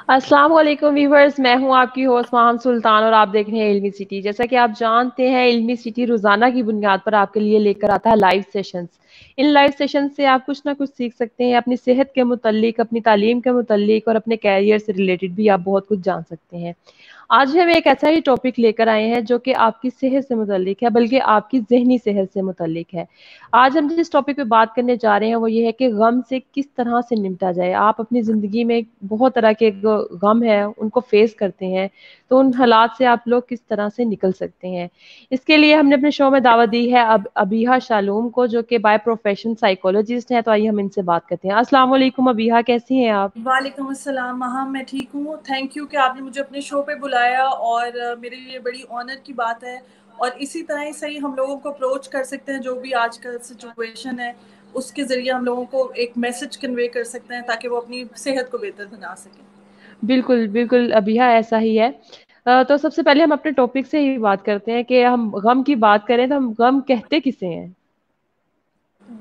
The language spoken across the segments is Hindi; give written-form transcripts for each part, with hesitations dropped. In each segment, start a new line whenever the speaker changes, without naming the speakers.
अस्सलाम वालेकुम व्यूवर्स, मैं हूं आपकी होस्ट माहम सुल्तान और आप देख रहे हैं इल्मी सिटी। जैसा कि आप जानते हैं, इल्मी सिटी रोजाना की बुनियाद पर आपके लिए लेकर आता है लाइव सेशंस। इन लाइव सेशन से आप कुछ ना कुछ सीख सकते हैं, अपनी सेहत के मुतालिक, अपनी तालीम के मुतालिक और अपने कैरियर से रिलेटेड भी आप बहुत कुछ जान सकते हैं। आज हम एक ऐसा ही टॉपिक लेकर आए हैं जो कि आपकी सेहत से मुतालिक है, बल्कि आपकी जहनी सेहत से मुतालिक है। आज हम जिस टॉपिक पे बात करने जा रहे हैं वो ये है कि गम से किस तरह से निपटा जाए। आप अपनी ज़िंदगी में बहुत तरह के गम है उनको फेस करते हैं, तो उन हालात से आप लोग किस तरह से निकल सकते हैं। इसके लिए हमने अपने शो में दावत दी है अब अबीहा शालूम को, जो कि बाय प्रोफेशन साइकोलॉजिस्ट हैं। तो आइए हम इनसे बात करते हैं। अस्सलाम वालेकुम अबीहा, कैसी हैं आप?
वालेकुम अस्सलाम महा, मैं ठीक हूँ। थैंक यू कि आपने मुझे अपने शो पे बुलाया और मेरे लिए बड़ी ऑनर की बात है। और इसी तरह ही सही हम लोगों को अप्रोच कर सकते हैं, जो भी आजकल सिचुएशन है उसके ज़रिए हम लोगों को एक मैसेज कन्वे कर सकते हैं ताकि वो अपनी सेहत को बेहतर बना सकें।
बिल्कुल बिल्कुल अबीहा, ऐसा ही है। तो सबसे पहले हम अपने टॉपिक से ही बात करते हैं कि हम गम की बात करें तो हम गम कहते किसे हैं?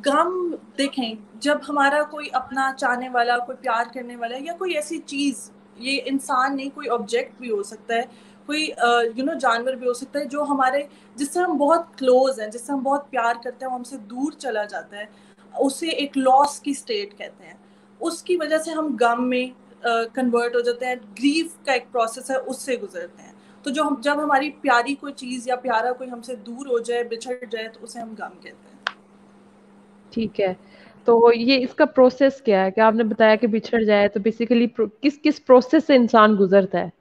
गम, देखें, जब हमारा कोई अपना चाहने वाला, कोई प्यार करने वाला या कोई ऐसी चीज़, ये इंसान नहीं, कोई ऑब्जेक्ट भी हो सकता है, कोई जानवर भी हो सकता है, जो हमारे, जिससे हम बहुत क्लोज हैं, जिससे हम बहुत प्यार करते हैं, वो हमसे दूर चला जाता है, उसे एक लॉस की स्टेट कहते हैं। उसकी वजह से हम गम में कन्वर्ट हो जाते हैं। ग्रीफ का एक प्रोसेस है, उससे गुजरते हैं। तो जब हमारी प्यारी कोई चीज़ या प्यारा कोई हमसे दूर हो जाए, बिछड़ जाए, तो उसे हम गम कहते हैं।
ठीक है। तो ये इसका प्रोसेस क्या है? क्या आपने बताया कि बिछड़ जाए, तो बेसिकली किस किस प्रोसेस से इंसान गुजरता है?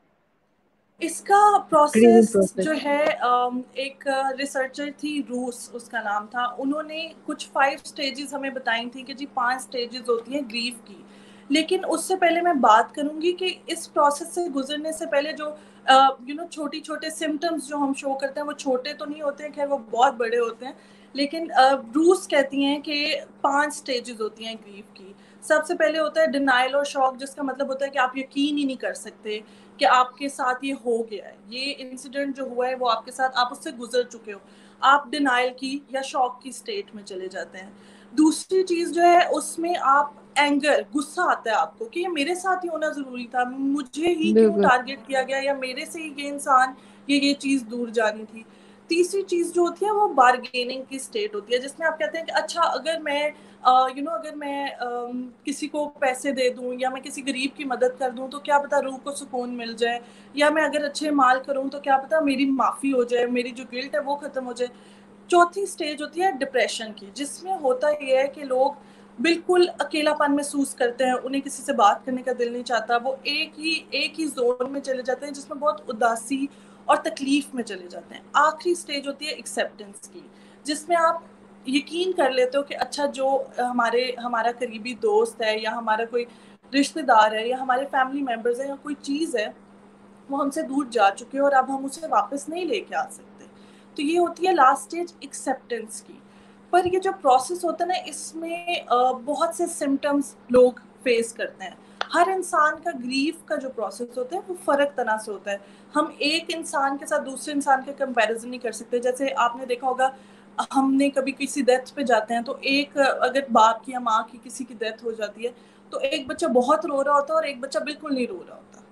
इसका
ग्रीविंग
प्रोसेस
प्रोसेस।
जो है, एक रिसर्चर थी, रूस उसका नाम था, उन्होंने कुछ 5 स्टेजेस हमें बताई थी कि जी 5 स्टेजेस होती हैं ग्रीफ की। लेकिन उससे पहले मैं बात करूंगी कि इस प्रोसेस से गुजरने से पहले जो छोटी छोटे सिम्टम्स जो हम शो करते हैं, वो छोटे तो नहीं होते हैं, खैर वो बहुत बड़े होते हैं। लेकिन रूस कहती हैं कि 5 स्टेजेस होती हैं ग्रीफ की। सबसे पहले होता है डिनाइल और शॉक, जिसका मतलब होता है कि आप यकीन ही नहीं कर सकते कि आपके साथ ये हो गया है, ये इंसिडेंट जो हुआ है वो आपके साथ, आप उससे गुजर चुके हो। आप डिनाइल की या शॉक की स्टेट में चले जाते हैं। दूसरी चीज जो है, उसमें आप एंगर, गुस्सा आता है आपको कि ये मेरे साथ ही होना जरूरी था, मुझे ही क्यों
बिल्कुल।
टारगेट किया गया, या मेरे से ही ये इंसान, ये चीज दूर जानी थी। तीसरी चीज जो होती है वो बार्गेनिंग की स्टेट होती है, जिसमें आप कहते हैं कि अच्छा, अगर मैं अगर मैं किसी को पैसे दे दूं या मैं किसी गरीब की मदद कर दूं, तो क्या पता रूह को सुकून मिल जाए, या मैं अगर अच्छे माल करूं तो क्या पता मेरी माफ़ी हो जाए, मेरी जो गिल्ट है वो ख़त्म हो जाए। चौथी स्टेज होती है डिप्रेशन की, जिसमें होता ये है कि लोग बिल्कुल अकेलापन महसूस करते हैं, उन्हें किसी से बात करने का दिल नहीं चाहता, वो एक ही जोन में चले जाते हैं जिसमें बहुत उदासी और तकलीफ में चले जाते हैं। आखिरी स्टेज होती है एक्सेप्टेंस की, जिसमें आप यकीन कर लेते हो कि अच्छा, जो हमारा करीबी दोस्त है या हमारा कोई रिश्तेदार है या हमारे फैमिली मेम्बर्स है या कोई चीज़ है, वो हमसे दूर जा चुके हैं और अब हम उसे वापस नहीं लेके आ सकते। तो ये होती है लास्ट स्टेज एक्सेप्टेंस की। पर ये जो प्रोसेस होता है ना, इसमें बहुत से सिम्टम्स लोग फेस करते हैं। हर इंसान का ग्रीफ का जो प्रोसेस होता है वो फ़र्क तरह से होता है। हम एक इंसान के साथ दूसरे इंसान का कंपैरिजन नहीं कर सकते। जैसे आपने देखा होगा, हमने कभी किसी डेथ पे जाते हैं, तो एक अगर बाप की या माँ की किसी की डेथ हो जाती है, तो एक बच्चा बहुत रो रहा होता है और एक बच्चा बिल्कुल नहीं रो रहा होता।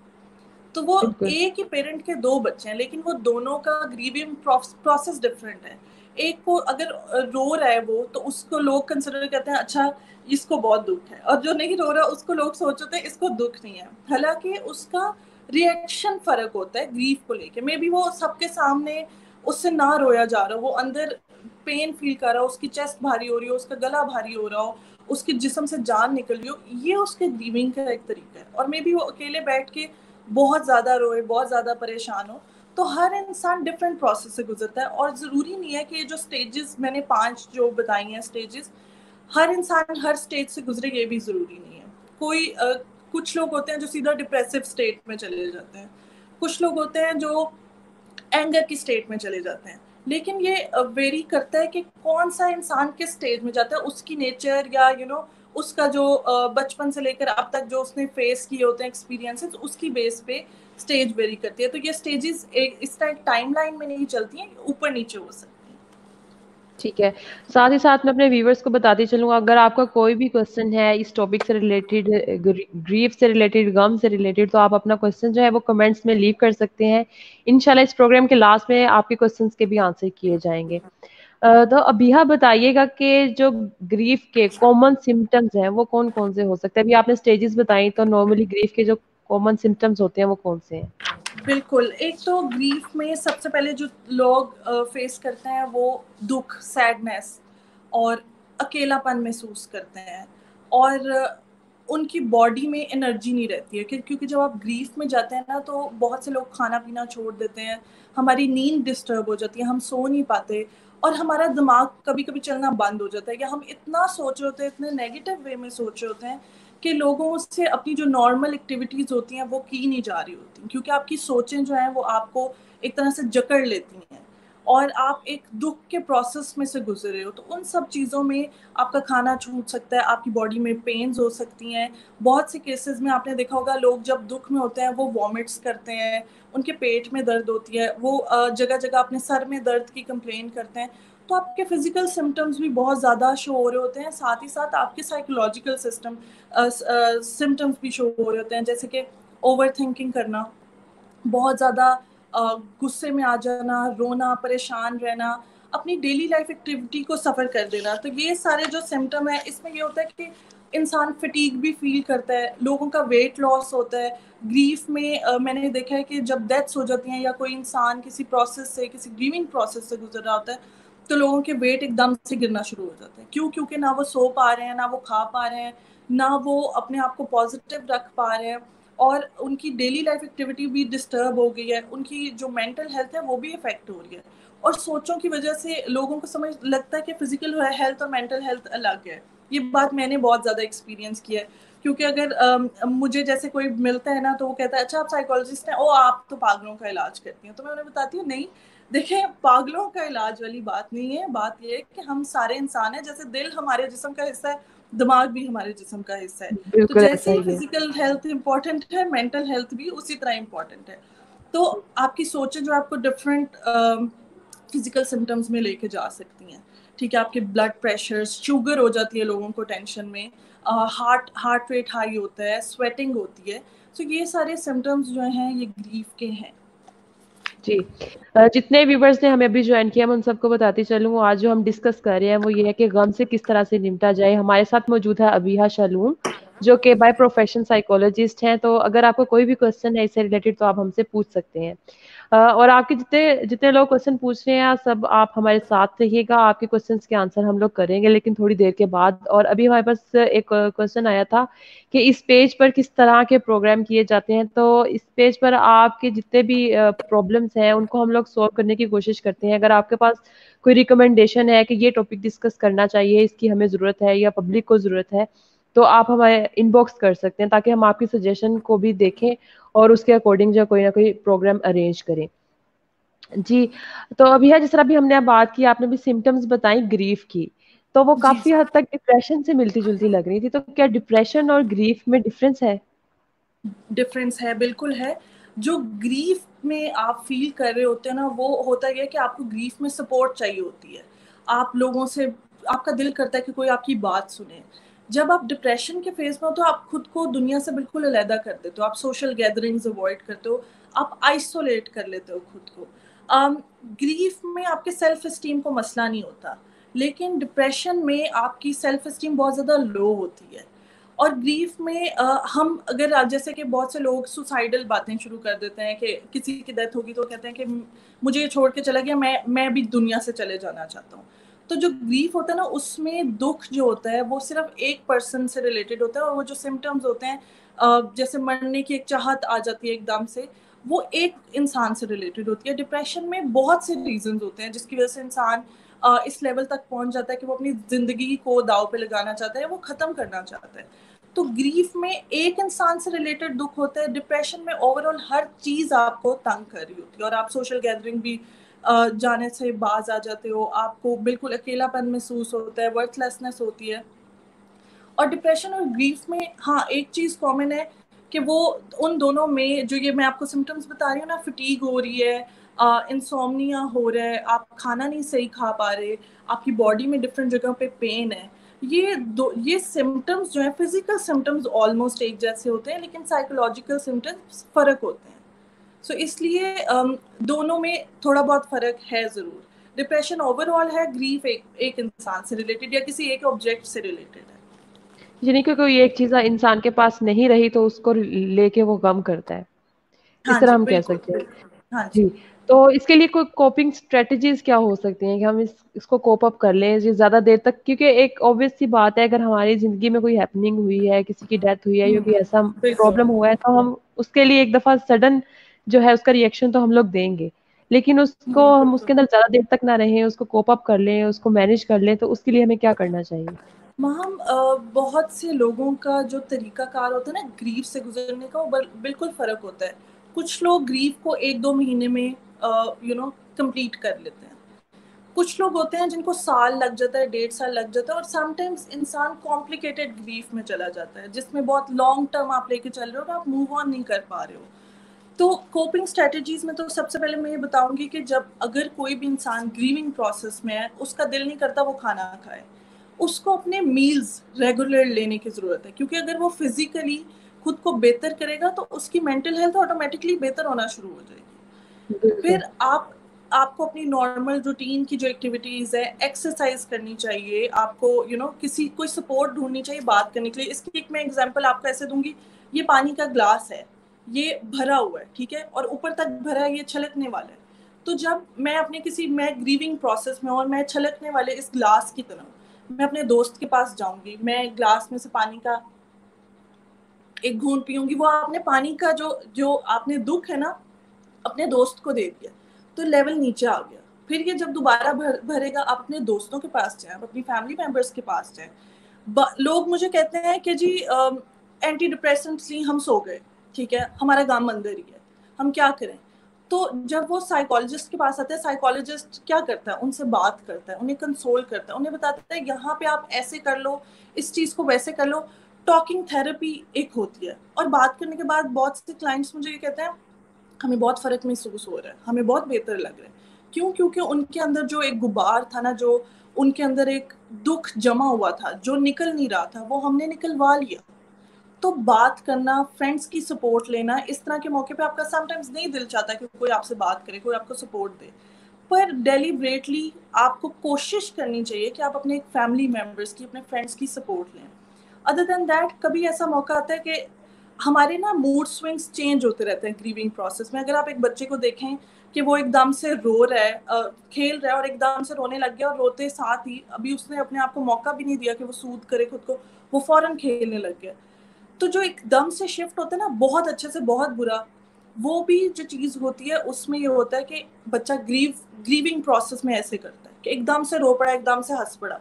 तो वो
बिल्कुल।
एक ही पेरेंट के 2 बच्चे हैं, लेकिन वो दोनों का ग्रीविंग प्रोसेस डिफरेंट है। एक को अगर रो रहा है वो, तो उसको लोग कंसिडर करते हैं अच्छा, इसको बहुत दुख है, और जो नहीं रो रहा उसको लोग सोचते हैं इसको दुख नहीं है। हालांकि उसका रिएक्शन फर्क होता है ग्रीफ को लेके। मे बी वो सबके सामने उससे ना रोया जा रहा हो, वो अंदर पेन फील कर रहा हो, उसकी चेस्ट भारी हो रही हो, उसका गला भारी हो रहा हो, उसके जिस्म से जान निकल रही हो, ये उसके ग्रीविंग का एक तरीका है। और मे बी वो अकेले बैठ के बहुत ज़्यादा रोए, बहुत ज़्यादा परेशान हो। तो हर इंसान डिफरेंट प्रोसेस से गुजरता है, और ज़रूरी नहीं है कि ये जो स्टेजेस मैंने 5 जो बताई हैं स्टेजेस, हर इंसान हर स्टेज से गुजरे, ये भी ज़रूरी नहीं है। कुछ लोग होते हैं जो सीधा डिप्रेसिव स्टेट में चले जाते हैं, कुछ लोग होते हैं जो एंगर की स्टेट में चले जाते हैं। लेकिन ये वेरी करता है कि कौन सा इंसान किस स्टेज में जाता है, उसकी नेचर या उसका जो बचपन से लेकर अब तक जो उसने फेस किए होते हैं एक्सपीरियंसेस, उसकी बेस पे स्टेज वेरी करती है। तो ये स्टेजेस एक इस टाइम लाइन में नहीं चलती हैं, ऊपर नीचे हो सकती हैं।
ठीक है। साथ ही साथ मैं अपने व्यूअर्स को बताती चलूँ, अगर आपका कोई भी क्वेश्चन है इस टॉपिक से रिलेटेड, ग्रीफ से रिलेटेड, गम से रिलेटेड, तो आप अपना क्वेश्चन जो है वो कमेंट्स में लीव कर सकते हैं। इंशाल्लाह इस प्रोग्राम के लास्ट में आपके क्वेश्चंस के भी आंसर किए जाएंगे। तो अबिहा बताइएगा कि जो ग्रीफ के कॉमन सिम्टम्स हैं वो कौन कौन से हो सकते हैं। अभी आपने स्टेजेस बताई, तो नॉर्मली ग्रीफ के जो कॉमन सिम्टम्स होते हैं वो कौन से हैं?
बिल्कुल, एक तो ग्रीफ में सबसे पहले जो लोग फेस करते हैं वो दुख, सैडनेस और अकेलापन महसूस करते हैं, और उनकी बॉडी में एनर्जी नहीं रहती है, क्योंकि जब आप ग्रीफ में जाते हैं ना तो बहुत से लोग खाना पीना छोड़ देते हैं, हमारी नींद डिस्टर्ब हो जाती है, हम सो नहीं पाते, और हमारा दिमाग कभी कभी चलना बंद हो जाता है, या हम इतना सोच रहे होते हैं, इतने नेगेटिव वे में सोच रहे होते हैं कि लोगों से अपनी जो नॉर्मल एक्टिविटीज होती हैं वो की नहीं जा रही होती, क्योंकि आपकी सोचें जो हैं वो आपको एक तरह से जकड़ लेती हैं, और आप एक दुख के प्रोसेस में से गुजर रहे हो, तो उन सब चीज़ों में आपका खाना छूट सकता है, आपकी बॉडी में पेन्स हो सकती हैं। बहुत से केसेस में आपने देखा होगा, लोग जब दुख में होते हैं वो वॉमिट्स करते हैं, उनके पेट में दर्द होती है, वो जगह जगह अपने सर में दर्द की कंप्लेन करते हैं। तो आपके फिजिकल सिम्टम्स भी बहुत ज़्यादा शो हो रहे होते हैं, साथ ही साथ आपके साइकोलॉजिकल सिम्टम्स भी शो हो रहे होते हैं, जैसे कि ओवर थिंकिंग करना, बहुत ज़्यादा गुस्से में आ जाना, रोना, परेशान रहना, अपनी डेली लाइफ एक्टिविटी को सफ़र कर देना। तो ये सारे जो सिम्टम है, इसमें ये होता है कि इंसान फटीग भी फील करता है, लोगों का वेट लॉस होता है। ग्रीफ में मैंने देखा है कि जब डेथ्स हो जाती हैं या कोई इंसान किसी प्रोसेस से, किसी ग्रीविंग प्रोसेस से गुजर रहा होता है, तो लोगों के वेट एकदम से गिरना शुरू हो जाते हैं। क्यों? क्योंकि ना वो सो पा रहे हैं, ना वो खा पा रहे हैं, ना वो अपने आप को पॉजिटिव रख पा रहे हैं, और उनकी डेली लाइफ एक्टिविटी भी डिस्टर्ब हो गई है, उनकी जो मेंटल हेल्थ है वो भी इफेक्ट हो रही है। और सोचों की वजह से लोगों को समझ लगता है कि फिजिकल हेल्थ और मेंटल हेल्थ अलग है। ये बात मैंने बहुत ज़्यादा एक्सपीरियंस किया है, क्योंकि अगर मुझे जैसे कोई मिलता है ना तो वो कहता है अच्छा आप साइकोलॉजिस्ट हैं, ओ आप तो पागलों का इलाज करती हैं। तो मैं उन्हें बताती हूँ नहीं, देखें पागलों का इलाज वाली बात नहीं है, बात ये है कि हम सारे इंसान हैं, जैसे दिल हमारे जिस्म का हिस्सा है, दिमाग भी हमारे जिस्म का हिस्सा है। तो
बिल्कुल
जैसे
ऐसा
ही
ही है।
फिजिकल हेल्थ इंपॉर्टेंट है, मेंटल हेल्थ भी उसी तरह इंपॉर्टेंट है। तो आपकी सोचें जो आपको डिफरेंट फिजिकल सिम्टम्स में लेके जा सकती हैं। ठीक है, आपके ब्लड प्रेशर, शुगर हो जाती है लोगों को टेंशन में, हार्ट रेट हाई होता है, स्वेटिंग होती है। तो ये सारे सिम्टम्स जो हैं ये ग्रीफ के हैं।
जी। जितने व्यूवर्स ने हमें अभी ज्वाइन किया मैं उन सबको बताती चलूँ, आज जो हम डिस्कस कर रहे हैं वो ये है कि गम से किस तरह से निपटा जाए। हमारे साथ मौजूद है अबिहा शलूम, जो कि बाय प्रोफेशन साइकोलॉजिस्ट हैं। तो अगर आपको कोई भी क्वेश्चन है इससे रिलेटेड तो आप हमसे पूछ सकते हैं। और आपके जितने जितने लोग क्वेश्चन पूछ रहे हैं सब आप हमारे साथ रहिएगा, आपके क्वेश्चंस के आंसर हम लोग करेंगे लेकिन थोड़ी देर के बाद। और अभी हमारे पास एक क्वेश्चन आया था कि इस पेज पर किस तरह के प्रोग्राम किए जाते हैं। तो इस पेज पर आपके जितने भी प्रॉब्लम्स हैं उनको हम लोग सॉल्व करने की कोशिश करते हैं। अगर आपके पास कोई रिकमेंडेशन है कि ये टॉपिक डिस्कस करना चाहिए, इसकी हमें ज़रूरत है या पब्लिक को ज़रूरत है, तो आप हमें इनबॉक्स कर सकते हैं ताकि हम आपकी सजेशन को भी देखें और उसके अकॉर्डिंग जो कोई ना कोई प्रोग्राम अरेंज करें। जी। तो अभी है जिस तरह अभी हमने अब बात की, आपने भी सिम्टम्स बताई ग्रीफ की, तो वो
जी
काफ़ी हद तक डिप्रेशन से मिलती-जुलती लग रही थी। तो क्या डिप्रेशन और ग्रीफ में डिफरेंस है?
डिफरेंस है, बिल्कुल है। जो ग्रीफ में आप फील कर रहे होते हैं ना, वो होता है कि आपको ग्रीफ में सपोर्ट चाहिए होती है, आप लोगों से, आपका दिल करता है कि कोई आपकी बात सुने। जब आप डिप्रेशन के फेज में हो तो आप खुद को दुनिया से बिल्कुल अलहदा कर देते हो, आप सोशल गैदरिंग्स अवॉइड करते हो, आप आइसोलेट कर लेते हो खुद को। ग्रीफ में आपके सेल्फ स्टीम को मसला नहीं होता, लेकिन डिप्रेशन में आपकी सेल्फ स्टीम बहुत ज़्यादा लो होती है। और ग्रीफ में हम अगर जैसे कि बहुत से लोग सुसाइडल बातें शुरू कर देते हैं कि किसी की डेथ होगी तो कहते हैं कि मुझे ये छोड़ के चला गया, मैं भी दुनिया से चले जाना चाहता हूँ। तो जो ग्रीफ होता है ना, उसमें दुख जो होता है वो सिर्फ एक पर्सन से रिलेटेड होता है, और वो जो सिम्टम्स होते हैं जैसे मरने की एक चाहत आ जाती है एकदम से, वो एक इंसान से रिलेटेड होती है। डिप्रेशन में बहुत से रीजंस होते हैं जिसकी वजह से इंसान इस लेवल तक पहुंच जाता है कि वो अपनी जिंदगी को दाव पे लगाना चाहता है, वो खत्म करना चाहता है। तो ग्रीफ में एक इंसान से रिलेटेड दुख होता है, डिप्रेशन में ओवरऑल हर चीज आपको तंग कर रही होती है, और आप सोशल गैदरिंग भी जाने से बाज आ जाते हो, आपको बिल्कुल अकेलापन महसूस होता है, वर्थलेसनेस होती है। और डिप्रेशन और ग्रीफ में हाँ एक चीज कॉमन है कि वो उन दोनों में जो ये मैं आपको सिम्टम्स बता रही हूँ ना, फटीग हो रही है, इंसोम्निया हो रहा है, आप खाना नहीं सही खा पा रहे, आपकी बॉडी में डिफरेंट जगह पे पेन है, ये सिम्टम्स जो है फिजिकल सिम्टम्स ऑलमोस्ट एक जैसे होते हैं, लेकिन साइकोलॉजिकल सिम्टम्स फर्क होते हैं। सो इसलिए दोनों में थोड़ा बहुत फर्क है ज़रूर। डिप्रेशन ओवरऑल है, ग्रीफ एक इंसान से रिलेटेड या किसी एक ऑब्जेक्ट से रिलेटेड है।
यानी कि कोई एक चीज इंसान के पास नहीं रही तो उसको लेके वो गम करता है, इस
हाँ
तरह
जी,
हम कह
बिल्कुल
सकते हैं।
बिल्कुल, हाँ जी।
जी। तो इसके लिए कोई कोपिंग स्ट्रेटजीज क्या हो सकती हैं कि हम इसको कोप अप कर लें ये ज्यादा देर तक, क्योंकि एक ऑब्वियस सी बात है, अगर हमारी जिंदगी में कोई हैपनिंग हुई है, किसी की डेथ हुई है या कोई ऐसा
बिल्कुल
प्रॉब्लम हुआ है, तो हम उसके लिए एक दफा सडन जो है उसका रिएक्शन तो हम लोग देंगे, लेकिन उसको हम
बिल्कुल।
उसके अंदर ज्यादा देर तक ना रहें, उसको कोप अप कर लें, उसको मैनेज कर लें, तो उसके लिए हमें क्या करना चाहिए?
हम बहुत से लोगों का जो तरीकाकार होता है ना ग्रीफ से गुजरने का, वो बिल्कुल फ़र्क होता है। कुछ लोग ग्रीफ को 1-2 महीने में कंप्लीट कर लेते हैं। कुछ लोग होते हैं जिनको साल लग जाता है, 1.5 साल लग जाता है, और समटाइम्स इंसान कॉम्प्लिकेटेड ग्रीफ में चला जाता है, जिसमें बहुत लॉन्ग टर्म आप लेके चल रहे हो और आप मूव ऑन नहीं कर पा रहे हो। तो कोपिंग स्ट्रेटजीज में तो सबसे पहले मैं ये बताऊंगी कि जब अगर कोई भी इंसान ग्रीविंग प्रोसेस में है, उसका दिल नहीं करता वो खाना खाए, उसको अपने मील्स रेगुलर लेने की ज़रूरत है, क्योंकि अगर वो फिजिकली खुद को बेहतर करेगा तो उसकी मेंटल हेल्थ ऑटोमेटिकली बेहतर होना शुरू हो जाएगी।
बिल्कुल।
फिर आपको अपनी नॉर्मल रूटीन की जो एक्टिविटीज़ है, एक्सरसाइज करनी चाहिए, आपको किसी कोई सपोर्ट ढूंढनी चाहिए बात करने के लिए। इसकी एक मैं एग्जांपल आपको ऐसे दूंगी, ये पानी का ग्लास है, ये भरा हुआ है, ठीक है, और ऊपर तक भरा है, ये छलकने वाला है। तो जब मैं ग्रीविंग प्रोसेस में और मैं छलकने वाले इस ग्लास की तरह मैं अपने दोस्त के पास जाऊंगी, मैं ग्लास में से पानी का एक घूंट पीऊंगी, वो आपने पानी का जो जो आपने दुख है ना अपने दोस्त को दे दिया, तो लेवल नीचे आ गया। फिर ये जब दोबारा भरेगा, आप अपने दोस्तों के पास जाए, अपनी फैमिली मेंबर्स के पास जाए। लोग मुझे कहते हैं कि जी एंटी डिप्रेसेंट्स ली हम सो गए, ठीक है, हमारा काम अंदर ही है, हम क्या करें। तो जब वो साइकोलॉजिस्ट के पास आते हैं, साइकोलॉजिस्ट क्या करता है, उनसे बात करता है, उन्हें कंसोल करता है, उन्हें बताता है यहाँ पे आप ऐसे कर लो, इस चीज़ को वैसे कर लो। टॉकिंग थेरेपी एक होती है, और बात करने के बाद बहुत से क्लाइंट्स मुझे ये कहते हैं हमें बहुत फ़र्क महसूस हो रहा है, हमें बहुत बेहतर लग रहा है। क्यों? क्योंकि उनके अंदर जो एक गुबार था ना, जो उनके अंदर एक दुख जमा हुआ था, जो निकल नहीं रहा था, वो हमने निकलवा लिया। तो बात करना, फ्रेंड्स की सपोर्ट लेना, इस तरह के मौके पे आपका समटाइम्स नहीं दिल चाहता कि कोई आपसे बात करे, कोई आपको सपोर्ट दे, पर डेलिब्रेटली आपको कोशिश करनी चाहिए कि आप अपने फैमिली मेंबर्स की, अपने फ्रेंड्स की सपोर्ट लें। अदर देन दैट, कभी ऐसा मौका आता है कि हमारे ना मूड स्विंग्स चेंज होते रहते हैं ग्रीविंग प्रोसेस में। अगर आप एक बच्चे को देखें कि वो एकदम से रो रहा है, खेल रहा है और एकदम से रोने लग गया, और रोते साथ ही अभी उसने अपने आप को मौका भी नहीं दिया कि वो सूद करे खुद को, वो फौरन खेलने लग गया। तो जो एकदम से शिफ्ट होता है ना, बहुत अच्छे से बहुत बुरा, वो भी जो चीज़ होती है उसमें ये होता है कि बच्चा ग्रीविंग प्रोसेस में ऐसे करता है कि एकदम से रो पड़ा, एकदम से हंस पड़ा,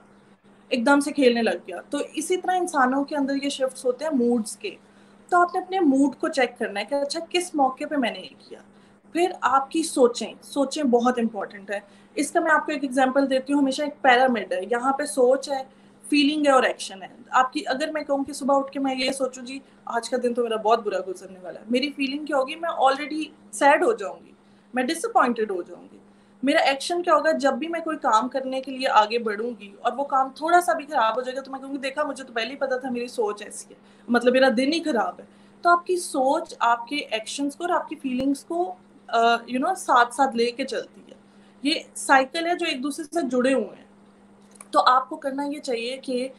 एकदम से खेलने लग गया। तो इसी तरह इंसानों के अंदर ये शिफ्ट्स होते हैं मूड्स के। तो आपने अपने मूड को चेक करना है कि अच्छा किस मौके पे मैंने ये किया। फिर आपकी सोचें बहुत इंपॉर्टेंट है। इसका मैं आपको एक एग्जांपल देती हूँ। हमेशा एक पिरामिड है, यहाँ पे सोच है, फीलिंग है और एक्शन है। आपकी अगर मैं कहूँ कि सुबह उठ के मैं ये सोचूं जी आज का दिन तो मेरा बहुत बुरा गुजरने वाला है, मेरी फीलिंग क्या होगी, मैं ऑलरेडी सैड हो जाऊंगी, मैं डिसअपॉइंटेड हो जाऊंगी। मेरा एक्शन क्या होगा, जब भी मैं कोई काम करने के लिए आगे बढ़ूंगी और वो काम थोड़ा सा भी खराब हो जाएगा, तो मैं कहूँगी देखा, मुझे तो पहले ही पता था मेरी सोच ऐसी है, मतलब मेरा दिन ही खराब है। तो आपकी सोच आपके एक्शंस को और आपकी फीलिंग्स को साथ साथ लेके चलती है। ये साइकिल है जो एक दूसरे से जुड़े हुए हैं। तो आपको करना ये चाहिए कि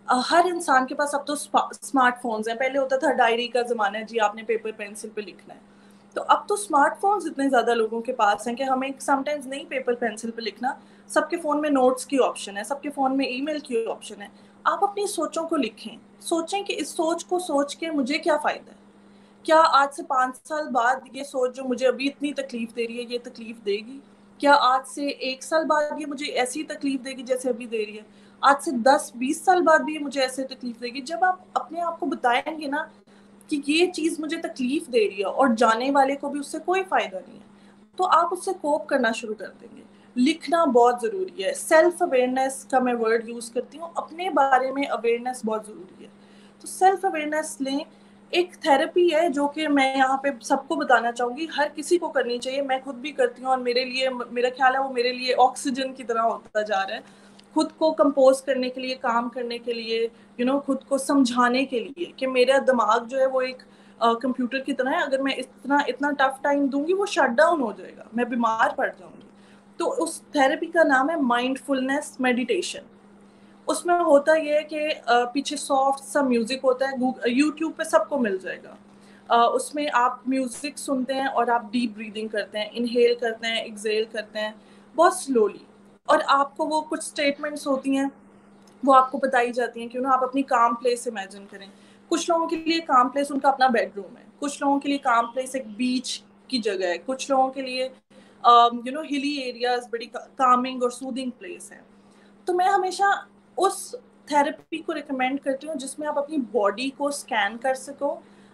हर इंसान के पास अब तो स्मार्टफोन्स हैं। पहले होता था डायरी का ज़माना है जी, आपने पेपर पेंसिल पे लिखना है। तो अब तो स्मार्टफोन्स इतने ज़्यादा लोगों के पास हैं कि हमें समटाइम्स नहीं पेपर पेंसिल पे लिखना, सबके फ़ोन में नोट्स की ऑप्शन है, सबके फ़ोन में ईमेल की ऑप्शन है। आप अपनी सोचों को लिखें, सोचें कि इस सोच को सोच के मुझे क्या फ़ायदा है। क्या आज से 5 साल बाद ये सोच जो मुझे अभी इतनी तकलीफ दे रही है, ये तकलीफ देगी? क्या आज से 1 साल बाद ये मुझे ऐसी तकलीफ देगी जैसे अभी दे रही है? आज से 10-20 साल बाद भी ये मुझे ऐसे तकलीफ देगी? जब आप अपने आप को बताएंगे ना कि ये चीज़ मुझे तकलीफ दे रही है और जाने वाले को भी उससे कोई फायदा नहीं है, तो आप उससे कोप करना शुरू कर देंगे। लिखना बहुत ज़रूरी है। सेल्फ अवेयरनेस का मैं वर्ड यूज़ करती हूँ, अपने बारे में अवेयरनेस बहुत ज़रूरी है। तो सेल्फ अवेयरनेस लें, एक थेरेपी है जो कि मैं यहाँ पे सबको बताना चाहूंगी, हर किसी को करनी चाहिए। मैं खुद भी करती हूँ और मेरे लिए, मेरा ख्याल है वो मेरे लिए ऑक्सीजन की तरह होता जा रहा है। खुद को कंपोज करने के लिए, काम करने के लिए, खुद को समझाने के लिए कि मेरा दिमाग जो है वो एक कंप्यूटर की तरह है, अगर मैं इतना इतना टफ टाइम दूंगी वो शट डाउन हो जाएगा, मैं बीमार पड़ जाऊंगी। तो उस थेरेपी का नाम है माइंडफुलनेस मेडिटेशन। उसमें होता ये है कि पीछे सॉफ्ट सा म्यूजिक होता है, यूट्यूब पे सबको मिल जाएगा। उसमें आप म्यूजिक सुनते हैं और आप डीप ब्रीदिंग करते हैं, इनहेल करते हैं, एक्सहेल करते हैं बहुत स्लोली, और आपको वो कुछ स्टेटमेंट्स होती हैं वो आपको बताई जाती हैं कि आप अपनी काम प्लेस इमेजिन करें। कुछ लोगों के लिए काम प्लेस उनका अपना बेडरूम है, कुछ लोगों के लिए काम प्लेस एक बीच की जगह है, कुछ लोगों के लिए हिली एरियाज बड़ी कामिंग और सूदिंग प्लेस है। तो मैं हमेशा उस थेरेपी को रिकमेंड करती हूँ जिसमें आप अपनी बॉडी को स्कैन कर सको,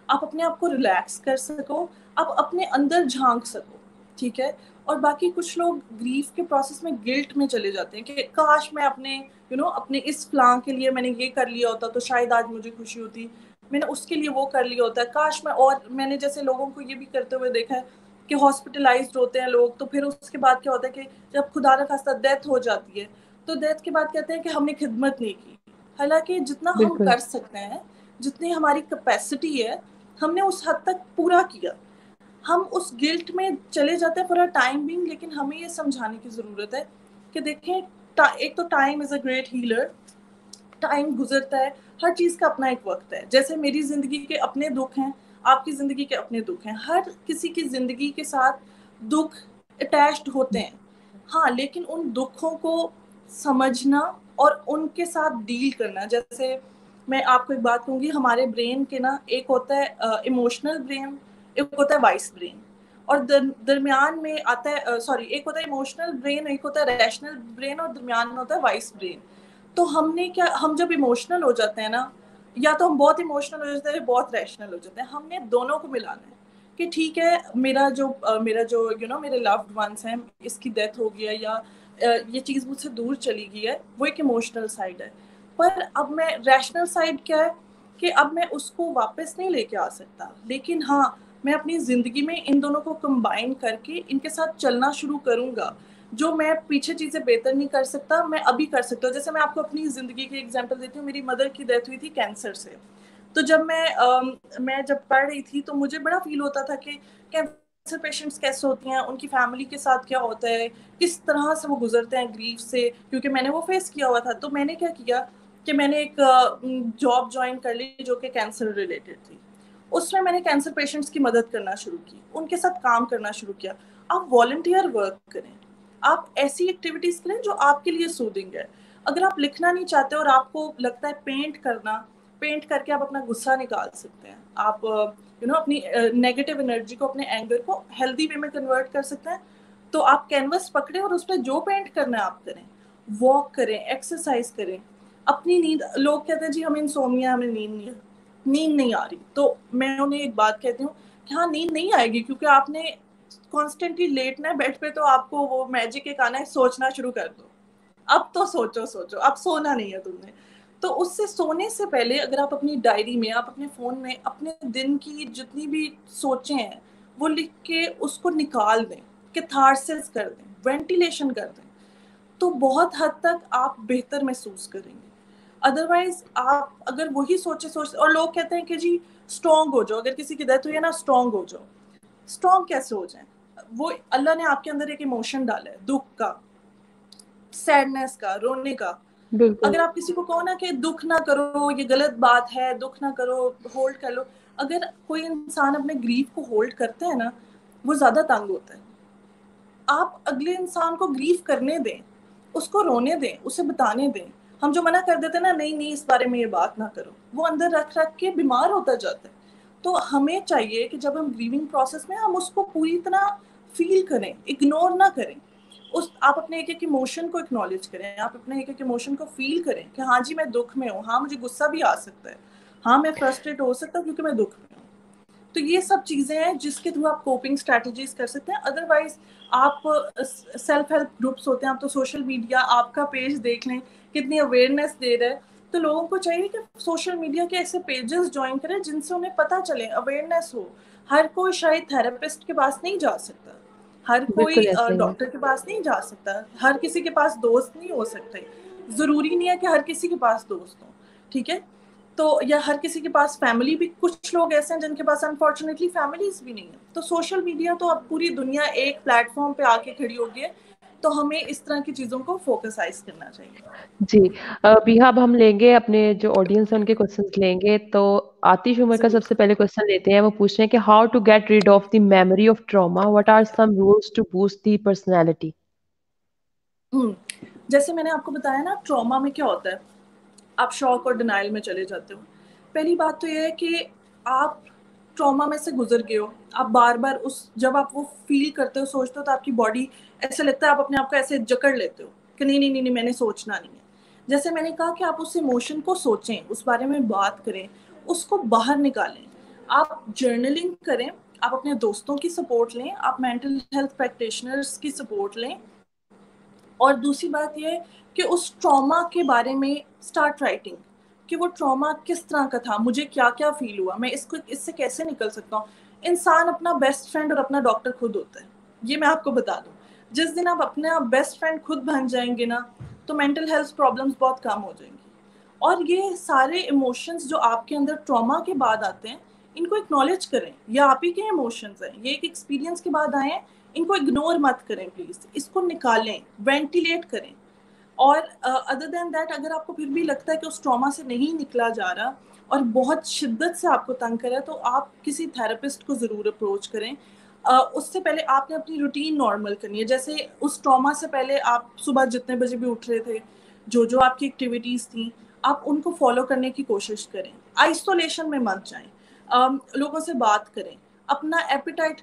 आप अपने आप को रिलैक्स कर सको, आप अपने अंदर झांक सको, ठीक है। और बाकी कुछ लोग ग्रीफ के प्रोसेस में गिल्ट में चले जाते हैं कि काश मैं अपने अपने इस फ्लां के लिए मैंने ये कर लिया होता तो शायद आज मुझे खुशी होती, मैंने उसके लिए वो कर लिया होता, काश मैं। और मैंने जैसे लोगों को ये भी करते हुए देखा है कि हॉस्पिटलाइज्ड होते हैं लोग, तो फिर उसके बाद क्या होता है कि जब खुदा न खास्ता डेथ हो जाती है तो डेथ के बाद कहते हैं कि हमने खिदमत नहीं की। हालांकि जितना हम
बिल्कुल।
कर सकते हैं, जितनी हमारी कैपेसिटी है, हमने उस हद तक पूरा किया। हम उस गिल्ट में चले जाते हैं फॉर अ टाइम बिंग, लेकिन हमें ये समझाने की जरूरत है कि देखें, एक तो time is a great healer. Time गुजरता है, हर चीज का अपना एक वक्त है। जैसे मेरी जिंदगी के अपने दुख हैं, आपकी जिंदगी के अपने दुख हैं, हर किसी की जिंदगी के साथ दुख अटैच्ड होते हैं। हाँ, लेकिन उन दुखों को समझना और उनके साथ डील करना, जैसे मैं आपको एक बात कहूंगी, हमारे ब्रेन के ना एक होता है इमोशनल ब्रेन, एक होता है वाइस ब्रेन, और दरमियान में आता है सॉरी, एक होता है इमोशनल ब्रेन, एक होता है रैशनल ब्रेन, और दरमियान में होता है वाइस ब्रेन। तो हमने क्या, हम जब इमोशनल हो जाते हैं ना, या तो हम बहुत इमोशनल हो जाते हैं, बहुत रैशनल हो जाते हैं, हमने दोनों को मिलाना है कि ठीक है, मेरा जो मेरे लव्ड वंस हैं, इसकी डेथ हो गई है, या ये चीज़ मुझसे दूर चली गई है, वो एक इमोशनल साइड है। पर अब मैं रैशनल साइड क्या है कि अब मैं उसको वापस नहीं लेके आ सकता, लेकिन हाँ, मैं अपनी ज़िंदगी में इन दोनों को कंबाइन करके इनके साथ चलना शुरू करूँगा। जो मैं पीछे चीज़ें बेहतर नहीं कर सकता, मैं अभी कर सकता हूँ। जैसे मैं आपको अपनी ज़िंदगी की एग्जांपल देती हूँ, मेरी मदर की डेथ हुई थी कैंसर से। तो जब मैं जब पढ़ रही थी तो मुझे बड़ा फील होता था कि कैंसर पेशेंट्स कैसे होती हैं, उनकी फैमिली के साथ क्या होता है, किस तरह से वो गुजरते हैं ग्रीफ से, क्योंकि मैंने वो फेस किया हुआ था। तो मैंने क्या किया कि मैंने एक जॉब ज्वाइन कर ली जो कि कैंसर रिलेटेड थी। उसमें मैंने कैंसर पेशेंट्स की मदद करना शुरू की, उनके साथ काम करना शुरू किया। आप वॉलंटियर वर्क करें, आप ऐसी एक्टिविटीज करें जो आपके लिए सूदिंग है। अगर आप लिखना नहीं चाहते और आपको लगता है पेंट करना, पेंट करके आप अपना गुस्सा निकाल सकते हैं, आप अपनी नेगेटिव एनर्जी को, अपने एंगर को हेल्दी वे में कन्वर्ट कर सकते हैं। तो आप कैनवस पकड़े और उस पर जो पेंट करना है आप करें, वॉक करें, एक्सरसाइज करें। अपनी नींद, लोग कहते हैं जी हमें इंसोमिया, हमें नींद नहीं आ रही, तो मैं उन्हें एक बात कहती हूँ कि हाँ, नींद नहीं आएगी क्योंकि आपने कॉन्स्टेंटली लेटना है बेड पे, तो आपको वो मैजिक एक आना है, सोचना शुरू कर दो, अब तो सोचो सोचो, अब सोना नहीं है तुमने। तो उससे सोने से पहले अगर आप अपनी डायरी में, आप अपने फोन में अपने दिन की जितनी भी सोचें हैं वो लिख के उसको निकाल दें, कैथारसिस कर दें, वेंटिलेशन कर दें, तो बहुत हद तक आप बेहतर महसूस करेंगे। अदरवाइज आप अगर वही सोचे, और लोग कहते हैं कि जी स्ट्रॉन्ग हो जाओ, अगर किसी की डेथ हुई है ना, स्ट्रॉन्ग हो जाओ। स्ट्रॉन्ग कैसे हो जाए? वो अल्लाह ने आपके अंदर एक इमोशन डाला है, दुख का, सैडनेस का, रोने का।
बिल्कुल।
अगर आप किसी को कहो ना कि दुख ना करो, ये गलत बात है, दुख ना करो, होल्ड कर लो, अगर कोई इंसान अपने ग्रीफ को होल्ड करता है ना, वो ज्यादा तंग होता है। आप अगले इंसान को ग्रीफ करने दें, उसको रोने दें, उसे बताने दें। हम जो मना कर देते हैं ना, नहीं नहीं इस बारे में ये बात ना करो, वो अंदर रख रख के बीमार होता जाता है। तो हमें चाहिए कि जब हम ग्रीविंग प्रोसेस में, हम उसको पूरी तरह फील करें, इग्नोर ना करें। आप अपने एक एक इमोशन को एक्नॉलेज करें, आप अपने एक एक इमोशन को फील करें कि हाँ जी मैं दुख में हूँ, हाँ मुझे गुस्सा भी आ सकता है, हाँ मैं फ्रस्ट्रेट हो सकता हूँ क्योंकि मैं दुख में हूँ। तो ये सब चीजें हैं जिसके थ्रू आप कोपिंग स्ट्रेटजीज कर सकते हैं। अदरवाइज आप सेल्फ हेल्प ग्रुप्स होते हैं, आप तो सोशल मीडिया, आपका पेज देख लें कितनी अवेयरनेस दे रहा है। तो लोगों को चाहिए कि सोशल मीडिया के ऐसे पेजेस ज्वाइन करें जिनसे उन्हें पता चले, अवेयरनेस हो। हर कोई शायद थेरेपिस्ट के पास नहीं जा सकता, हर कोई
बिल्कुल ऐसे ही है।
डॉक्टर के पास नहीं जा सकता, हर किसी के पास दोस्त नहीं हो सकते, जरूरी नहीं है कि हर किसी के पास दोस्त हो, ठीक है। तो या हर किसी के पास फैमिली भी, कुछ लोग ऐसे हैं जिनके पास अनफॉर्चुनेटली फैमिलीज भी नहीं है। तो सोशल मीडिया तो अब पूरी दुनिया एक प्लेटफॉर्म पे आके खड़ी हो गई है, तो हमें इस तरह की चीजों को फोकसाइज करना चाहिए।
जी। बिहा, अब हम लेंगे अपने जो ऑडियंस है उनके क्वेश्चंस लेंगे। तो आतिश उमर का
जरूर।
सबसे पहले क्वेश्चन लेते हैं। वो पूछ रहे हैं कि how to get rid of the memory of trauma, what are some rules to boost the personality.
जैसे मैंने आपको बताया ना, ट्रॉमा में क्या होता है, आप शॉक और डिनाइल में चले जाते हो। पहली बात तो ये है कि आप ट्रॉमा में से गुजर गए हो, आप बार बार उस, जब आप वो फील करते हो, सोचते हो, तो आपकी बॉडी ऐसे लगता है, आप अपने आप को ऐसे जकड़ लेते हो कि नहीं नहीं नहीं नहीं, मैंने सोचना नहीं है। जैसे मैंने कहा कि आप उस इमोशन को सोचें, उस बारे में बात करें, उसको बाहर निकालें, आप जर्नलिंग करें, आप अपने दोस्तों की सपोर्ट लें, आप मेंटल हेल्थ प्रैक्टिशनर्स की सपोर्ट लें। और दूसरी बात यह है कि उस ट्रॉमा के बारे में स्टार्ट राइटिंग, कि वो ट्रॉमा किस तरह का था, मुझे क्या क्या फील हुआ, मैं इससे कैसे निकल सकता हूँ। इंसान अपना बेस्ट फ्रेंड और अपना डॉक्टर खुद होता है, ये मैं आपको बता दूं। जिस दिन आप अपने आप बेस्ट फ्रेंड खुद बन जाएंगे ना, तो मेंटल हेल्थ प्रॉब्लम्स बहुत कम हो जाएंगी। और ये सारे इमोशंस जो आपके अंदर ट्रॉमा के बाद आते हैं, इनको एक्नॉलेज करें, ये आप ही के इमोशंस हैं, ये एक एक्सपीरियंस के बाद आए हैं, इनको इग्नोर मत करें प्लीज, इसको निकालें, वेंटिलेट करें। और अदर देन दैट, अगर आपको फिर भी लगता है कि उस ट्रॉमा से नहीं निकला जा रहा और बहुत शिद्दत से आपको तंग करे, तो आप किसी थेरेपिस्ट को ज़रूर अप्रोच करें। उससे पहले आपने अपनी रूटीन नॉर्मल करनी है। जैसे उस ट्रॉमा से पहले आप सुबह जितने बजे भी उठ रहे थे, जो जो आपकी एक्टिविटीज़ थी, आप उनको फॉलो करने की कोशिश करें। आइसोलेशन में मत जाएं, लोगों से बात करें, अपना एपिटाइट,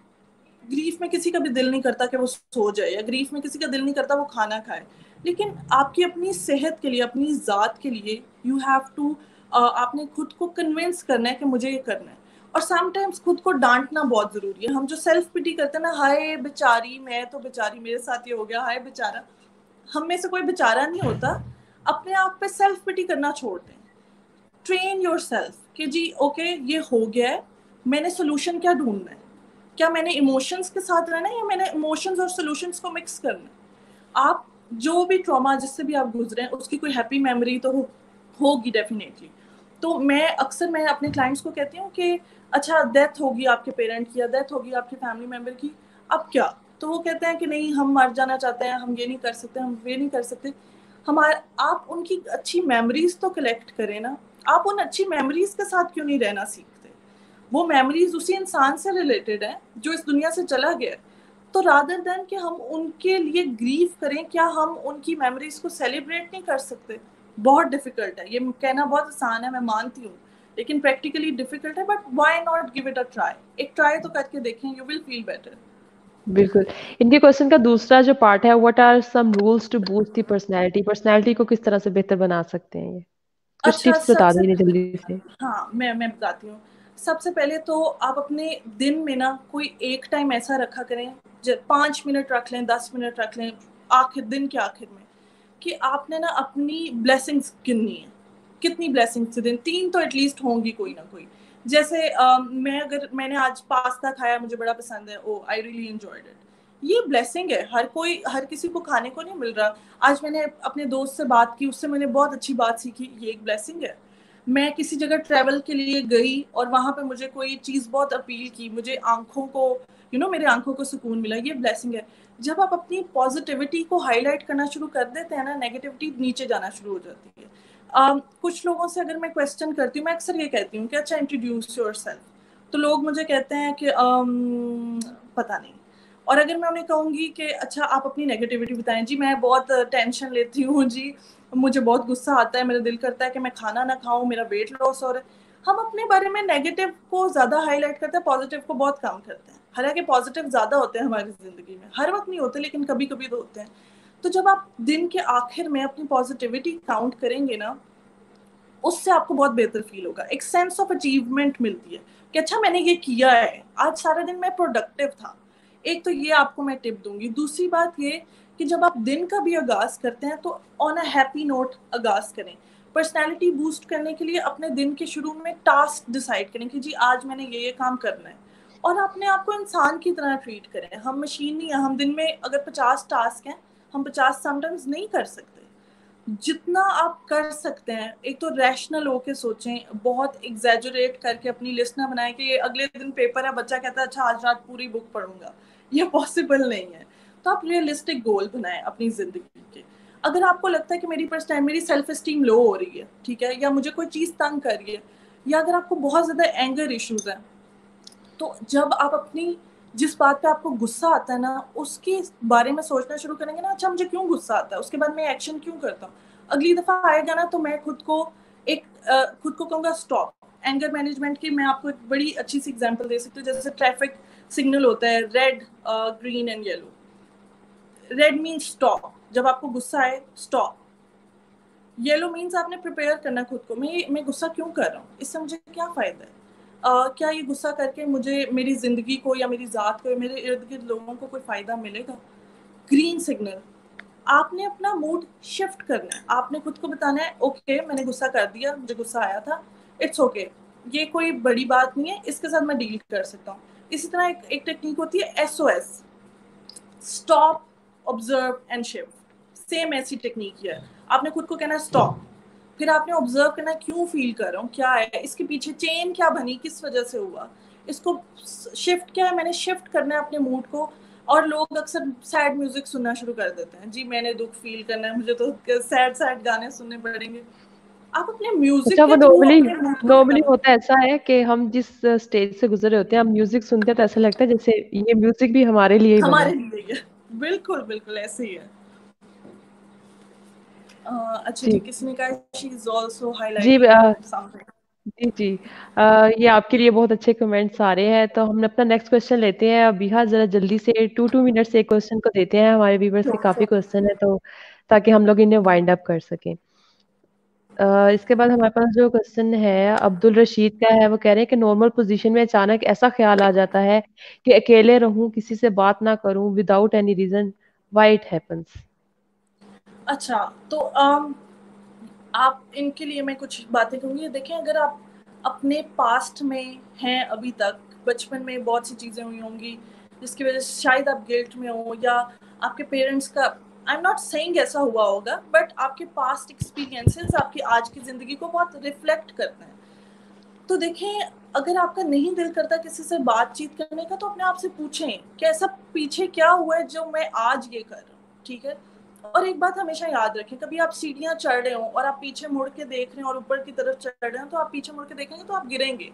ग्रीफ में किसी का भी दिल नहीं करता कि वो सो जाए, या ग्रीफ में किसी का दिल नहीं करता वो खाना खाए, लेकिन आपकी अपनी सेहत के लिए, अपनी ज़ात के लिए, यू हैव टू, आपने खुद को कन्विंस करना है कि मुझे ये करना है। और समटाइम्स खुद को डांटना बहुत ज़रूरी है। हम जो सेल्फ पिटी करते हैं ना, हाय बेचारी, मैं तो बेचारी, मेरे साथ ये हो गया, हाय बेचारा, हम में से कोई बेचारा नहीं होता। अपने आप पे सेल्फ पिटी करना छोड़ दें। ट्रेन योर सेल्फ कि जी ओके, ये हो गया है, मैंने सोल्यूशन क्या ढूंढना है, क्या मैंने इमोशंस के साथ रहना है या मैंने इमोशंस और सॉल्यूशंस को मिक्स करना है। आप जो भी ट्रॉमा जिससे भी आप गुजरे हैं, उसकी कोई हैप्पी मेमोरी तो होगी डेफिनेटली। तो मैं अपने क्लाइंट्स को कहती हूँ कि अच्छा, डेथ होगी आपके पेरेंट की, या डेथ होगी आपके फैमिली मेम्बर की, अब क्या। तो वो कहते हैं कि नहीं, हम मर जाना चाहते हैं, हम ये नहीं कर सकते, हम ये नहीं कर सकते। हमारे, आप उनकी अच्छी मेमोरीज तो कलेक्ट करें ना, आप उन अच्छी मेमोरीज के साथ क्यों नहीं रहना सीखते। वो मेमोरीज उसी इंसान से रिलेटेड है जो इस दुनिया से चला गया। तो रादर देन कि हम उनके लिए ग्रीव करें, क्या हम उनकी मेमोरीज को सेलिब्रेट नहीं कर सकते। बहुत डिफिकल्ट है, ये कहना बहुत आसान है, मैं मानती हूँ, लेकिन प्रैक्टिकली डिफिकल्ट है। But why not give it a try, एक ट्राई तो करके देखें, यू विल फील बेटर।
बिल्कुल। इनके क्वेश्चन का दूसरा जो पार्ट है, what are some rules to boost the personality, personality को किस तरह से बेहतर बना सकते हैं ये। कुछ
अच्छा,
टिप्स बता
सबसे,
दें जल्दी से।
हाँ, मैं बताती हूँ। सबसे पहले तो आप अपने दिन में ना कोई एक टाइम ऐसा रखा करें, 5 मिनट रख लें, 10 मिनट रख लें, आखिर दिन के आखिर में, कि आपने ना अपनी ब्लेसिंग्स गिननी है। कितनी ब्लेसिंग्स थे दिन, 3 तो एटलीस्ट होंगी कोई ना कोई। जैसे अगर मैंने आज पास्ता खाया, मुझे बड़ा पसंद है, ओ आई रियली एंजॉयड इट, ये ब्लेसिंग है। हर किसी को खाने को नहीं मिल रहा। आज मैंने अपने दोस्त से बात की, उससे मैंने बहुत अच्छी बात सीखी, ये एक ब्लेसिंग है। मैं किसी जगह ट्रैवल के लिए गई और वहां पे मुझे कोई चीज बहुत अपील की, मुझे आंखों को, मेरे आंखों को सुकून मिला, ये ब्लेसिंग है। जब आप अपनी पॉजिटिविटी को हाईलाइट करना शुरू कर देते हैं ना, नेगेटिविटी नीचे जाना शुरू हो जाती है। कुछ लोगों से अगर मैं क्वेश्चन करती हूँ, मैं अक्सर ये कहती हूँ कि अच्छा, इंट्रोड्यूस योर सेल्फ, तो लोग मुझे कहते हैं कि पता नहीं। और अगर मैं उन्हें कहूंगी कि अच्छा, आप अपनी नेगेटिविटी बताएं, जी मैं बहुत टेंशन लेती हूँ जी, मुझे बहुत गुस्सा आता है, मेरा दिल करता है कि मैं खाना ना खाऊं, मेरा वेट लॉस हो रहा है। हम अपने बारे में नेगेटिव को ज्यादा हाईलाइट करते हैं, पॉजिटिव को बहुत कम करते हैं। हालांकि पॉजिटिव ज्यादा होते हैं हमारी जिंदगी में, हर वक्त नहीं होते, लेकिन कभी कभी तो होते हैं। तो जब आप दिन के आखिर में अपनी पॉजिटिविटी काउंट करेंगे ना, उससे आपको बहुत बेहतर फील होगा, एक सेंस ऑफ अचीवमेंट मिलती है कि अच्छा, मैंने ये किया है, आज सारा दिन मैं प्रोडक्टिव था। एक तो ये आपको मैं टिप दूंगी। दूसरी बात ये कि जब आप दिन का भी आगाज करते हैं, तो ऑन अ हैप्पी नोट आगाज करें। पर्सनैलिटी बूस्ट करने के लिए अपने दिन के शुरू में टास्क डिसाइड करें कि जी आज मैंने ये काम करना है, और अपने आप को इंसान की तरह ट्रीट करें। हम मशीन नहीं है, हम दिन में अगर 50 टास्क हैं, हम 50 समटाइम्स नहीं कर सकते। जितना आप कर सकते हैं, एक तो रैशनल होके सोचें, बहुत एग्जैजरेट करके अपनी लिस्ट ना बनाएं कि अगले दिन पेपर है, बच्चा कहता है अच्छा आज रात पूरी बुक पढ़ूंगा, ये पॉसिबल नहीं है। तो आप रियलिस्टिक गोल बनाएं अपनी जिंदगी के। अगर आपको लगता है कि मेरी सेल्फ एस्टीम लो हो रही है, ठीक है, या मुझे कोई चीज़ तंग कर रही है, या अगर आपको बहुत ज़्यादा एंगर इश्यूज हैं, तो जब आप अपनी जिस बात पे आपको गुस्सा आता है ना, उसके बारे में सोचना शुरू करेंगे ना, अच्छा मुझे क्यों गुस्सा आता है, उसके बाद मैं एक्शन क्यों करता हूँ, अगली दफा आएगा ना तो मैं खुद को कहूँगा स्टॉप। एंगर मैनेजमेंट की मैं आपको एक बड़ी अच्छी सी एग्जांपल दे सकती हूँ। जैसे ट्रैफिक सिग्नल होता है, red, green and yellow. Red means stop, जब आपको गुस्सा आए स्टॉप। येलो मीन्स आपने प्रिपेयर करना खुद को, मैं गुस्सा क्यों कर रहा हूँ, इससे मुझे क्या फायदा है, क्या ये गुस्सा करके मुझे मेरी जिंदगी को या मेरी जात को या मेरे इर्द गिर्द लोगों को कोई फायदा मिलेगा। ग्रीन सिग्नल, आपने अपना मूड शिफ्ट करना है, आपने खुद को बताना है ओके मैंने गुस्सा कर दिया, मुझे गुस्सा आया था, इट्स ओके, ये कोई बड़ी बात नहीं है, इसके साथ मैं डील कर सकता हूँ। इसी तरह एक टेक्निक होती है SOS, stop, observe and shift. Same ऐसी टेक्निक है, आपने खुद को कहना स्टॉप, फिर आपने ऑब्जर्व करना क्यों फील कर रहा हूँ, क्या है इसके पीछे, चेन क्या बनी, किस वजह से हुआ, इसको शिफ्ट क्या है, मैंने शिफ्ट करना है अपने मूड को। और लोग अक्सर सैड म्यूजिक सुनना शुरू कर देते हैं, जी मैंने दुख फील करना है, मुझे तो सैड सैड गाने सुनने पड़ेंगे। आप अपने म्यूजिक
अच्छा,
के
वो
थ्रू
नॉर्मली
अपने मूड को
नॉर्मली
बताओ।
होता ऐसा है कि हम जिस स्टेज से गुजरे होते हैं, हम म्यूजिक सुनते हैं तो ऐसा लगता है जैसे ये म्यूजिक भी हमारे लिए ही बना
हमारे
है।
लिए ही है, बिल्कुल बिल्कुल ऐसे ही है। अच्छा जी,
जी
किसी ने कहा शी इज आल्सो
जी
हाईलाइटिंग समथिंग।
जी जी। ये आपके लिए बहुत अच्छे कमेंट्स आ रहे हैं, तो हम अपना नेक्स्ट क्वेश्चन लेते हैं। अभी हाँ जरा जल्दी से 2 मिनट से एक क्वेश्चन को देते हैं, हमारे व्यूवर्स के काफी क्वेश्चन है, तो ताकि हम लोग इन्हें वाइंड अप कर सकें। इसके बाद हमारे पास जो क्वेश्चन है अब्दुल रशीद का है, वो कह रहे हैं कि नॉर्मल पोजीशन में अचानक ऐसा ख्याल आ जाता है कि अकेले रहूं, किसी से बात ना करूं without any reason, why it happens.
अच्छा, तो आप इनके लिए मैं कुछ बातें कहूँगी। देखें, अगर आप अपने पास्ट में हैं अभी तक, बचपन में बहुत सी चीज़ें हुई होंगी जिसकी वजह से शायद आप गिल्ट में हो, या आपके पेरेंट्स का, आई एम नॉट सेइंग ऐसा हुआ होगा, बट आपके पास्ट एक्सपीरियंसेस आपकी आज की ज़िंदगी को बहुत रिफ्लेक्ट करते हैं। तो देखें, अगर आपका नहीं दिल करता किसी से बातचीत करने का, तो अपने आप से पूछें कि ऐसा पीछे क्या हुआ है जो मैं आज ये कर रहा हूँ, ठीक है। और एक बात हमेशा याद रखें, कभी आप सीढ़ियाँ चढ़ रहे हो और आप पीछे मुड़ के देख रहे हैं और ऊपर की तरफ चढ़ रहे हैं, तो आप पीछे मुड़ के देखेंगे तो आप गिरेंगे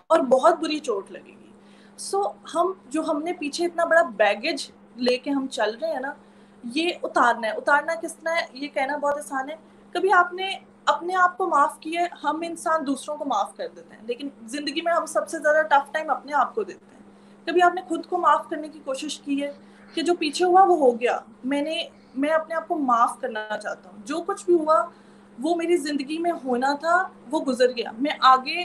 और बहुत बुरी चोट लगेगी। सो हम जो हमने पीछे इतना बड़ा बैगेज लेके हम चल रहे हैं ना, ये उतारना है। उतारना किसना है, ये कहना बहुत आसान है। कभी आपने अपने आप को माफ किया है, हम इंसान दूसरों को माफ कर देते हैं, लेकिन जिंदगी में हम सबसे ज्यादा टफ टाइम अपने आप को देते हैं। कभी आपने खुद को माफ करने की कोशिश की है कि जो पीछे हुआ वो हो गया, मैं अपने आप को माफ करना चाहता हूँ, जो कुछ भी हुआ वो मेरी जिंदगी में होना था, वो गुजर गया, मैं आगे,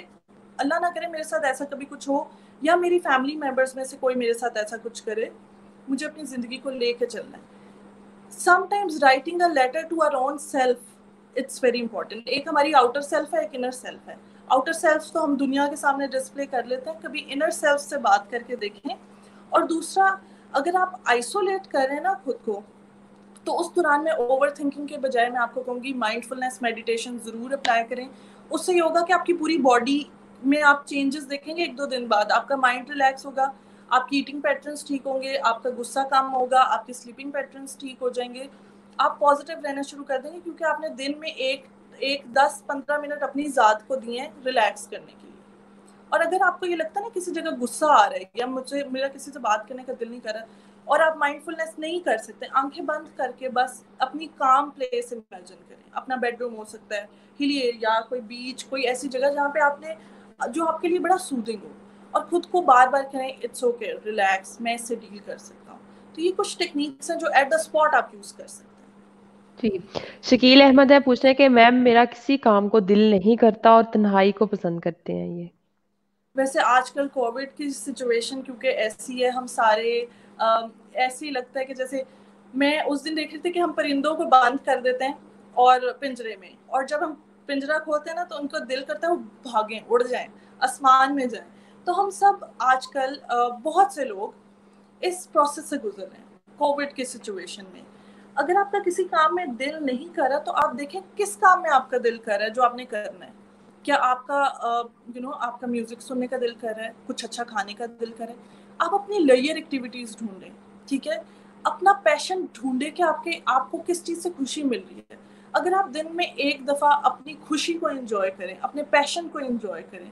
अल्लाह ना करे मेरे साथ ऐसा कभी कुछ हो, या मेरी फैमिली मेंबर्स में से कोई मेरे साथ ऐसा कुछ करे, मुझे अपनी जिंदगी को लेके चलना है। Sometimes writing a letter to our own self, it's very important. एक हमारी आउटर सेल्फ है, एक इनर सेल्फ है। आउटर सेल्फ तो हम दुनिया के सामने डिस्प्ले कर लेते हैं, कभी इनर सेल्फ से बात करके देखें। और दूसरा, अगर आप आइसोलेट कर रहे हैं ना खुद को, तो उस दौरान में ओवर थिंकिंग के बजाय मैं आपको कहूँगी माइंडफुलनेस मेडिटेशन ज़रूर अप्लाई करें। उससे ये होगा कि आपकी पूरी बॉडी में आप चेंजेस देखेंगे, 1-2 दिन बाद आपका माइंड रिलैक्स होगा, आपकी ईटिंग पैटर्न्स ठीक होंगे, आपका गुस्सा कम होगा, आपके स्लीपिंग पैटर्न्स ठीक हो जाएंगे, आप पॉजिटिव रहना शुरू कर देंगे, क्योंकि आपने दिन में एक 10-15 मिनट अपनी ज़ात को दिए हैं रिलैक्स करने के लिए। और अगर आपको ये लगता है ना किसी जगह गुस्सा आ रहा है या मेरा किसी से बात करने का दिल नहीं कर रहा, और आप माइंडफुलनेस नहीं कर सकते, आंखें बंद करके बस अपनी काम प्लेस इमेजिन करें। अपना बेडरूम हो सकता है, हिली एरिया, कोई बीच, कोई ऐसी जगह जहाँ पे आपने, जो आपके लिए बड़ा सूदिंग हो, और खुद को बार बार करें इट्स ओके, रिलैक्स, मैं इससे डील कर सकता हूँ। तो ये कुछ टेक्निक्स हैं जो एट द स्पॉट आप यूज कर सकते हैं।
जी, शकील अहमद है, पूछ रहे हैं कि मैम मेरा किसी काम को दिल नहीं करता और तन्हाई को पसंद करते हैं ये।
वैसे आजकल कोविड की सिचुएशन क्योंकि ऐसी है, हम सारे ऐसे ही लगता है कि जैसे, मैं उस दिन देख रही थी कि हम परिंदों को बंद कर देते हैं और पिंजरे में, और जब हम पिंजरा खोलते हैं ना तो उनको दिल करता है वो भागें, उड़ जाएं, आसमान में जाएं। तो हम सब आजकल बहुत से लोग इस प्रोसेस से गुजर रहे हैं कोविड की सिचुएशन में। अगर आपका किसी काम में दिल नहीं कर रहा तो आप देखें किस काम में आपका दिल कर रहा है जो आपने करना है। क्या आपका आपका म्यूजिक सुनने का दिल कर रहा है, कुछ अच्छा खाने का दिल कर रहा है, आप अपनी लेयर एक्टिविटीज ढूंढें, ठीक है, अपना पैशन ढूंढे कि आपको किस चीज से खुशी मिल रही है। अगर आप दिन में एक दफा अपनी खुशी को एंजॉय करें, अपने पैशन को एंजॉय करें,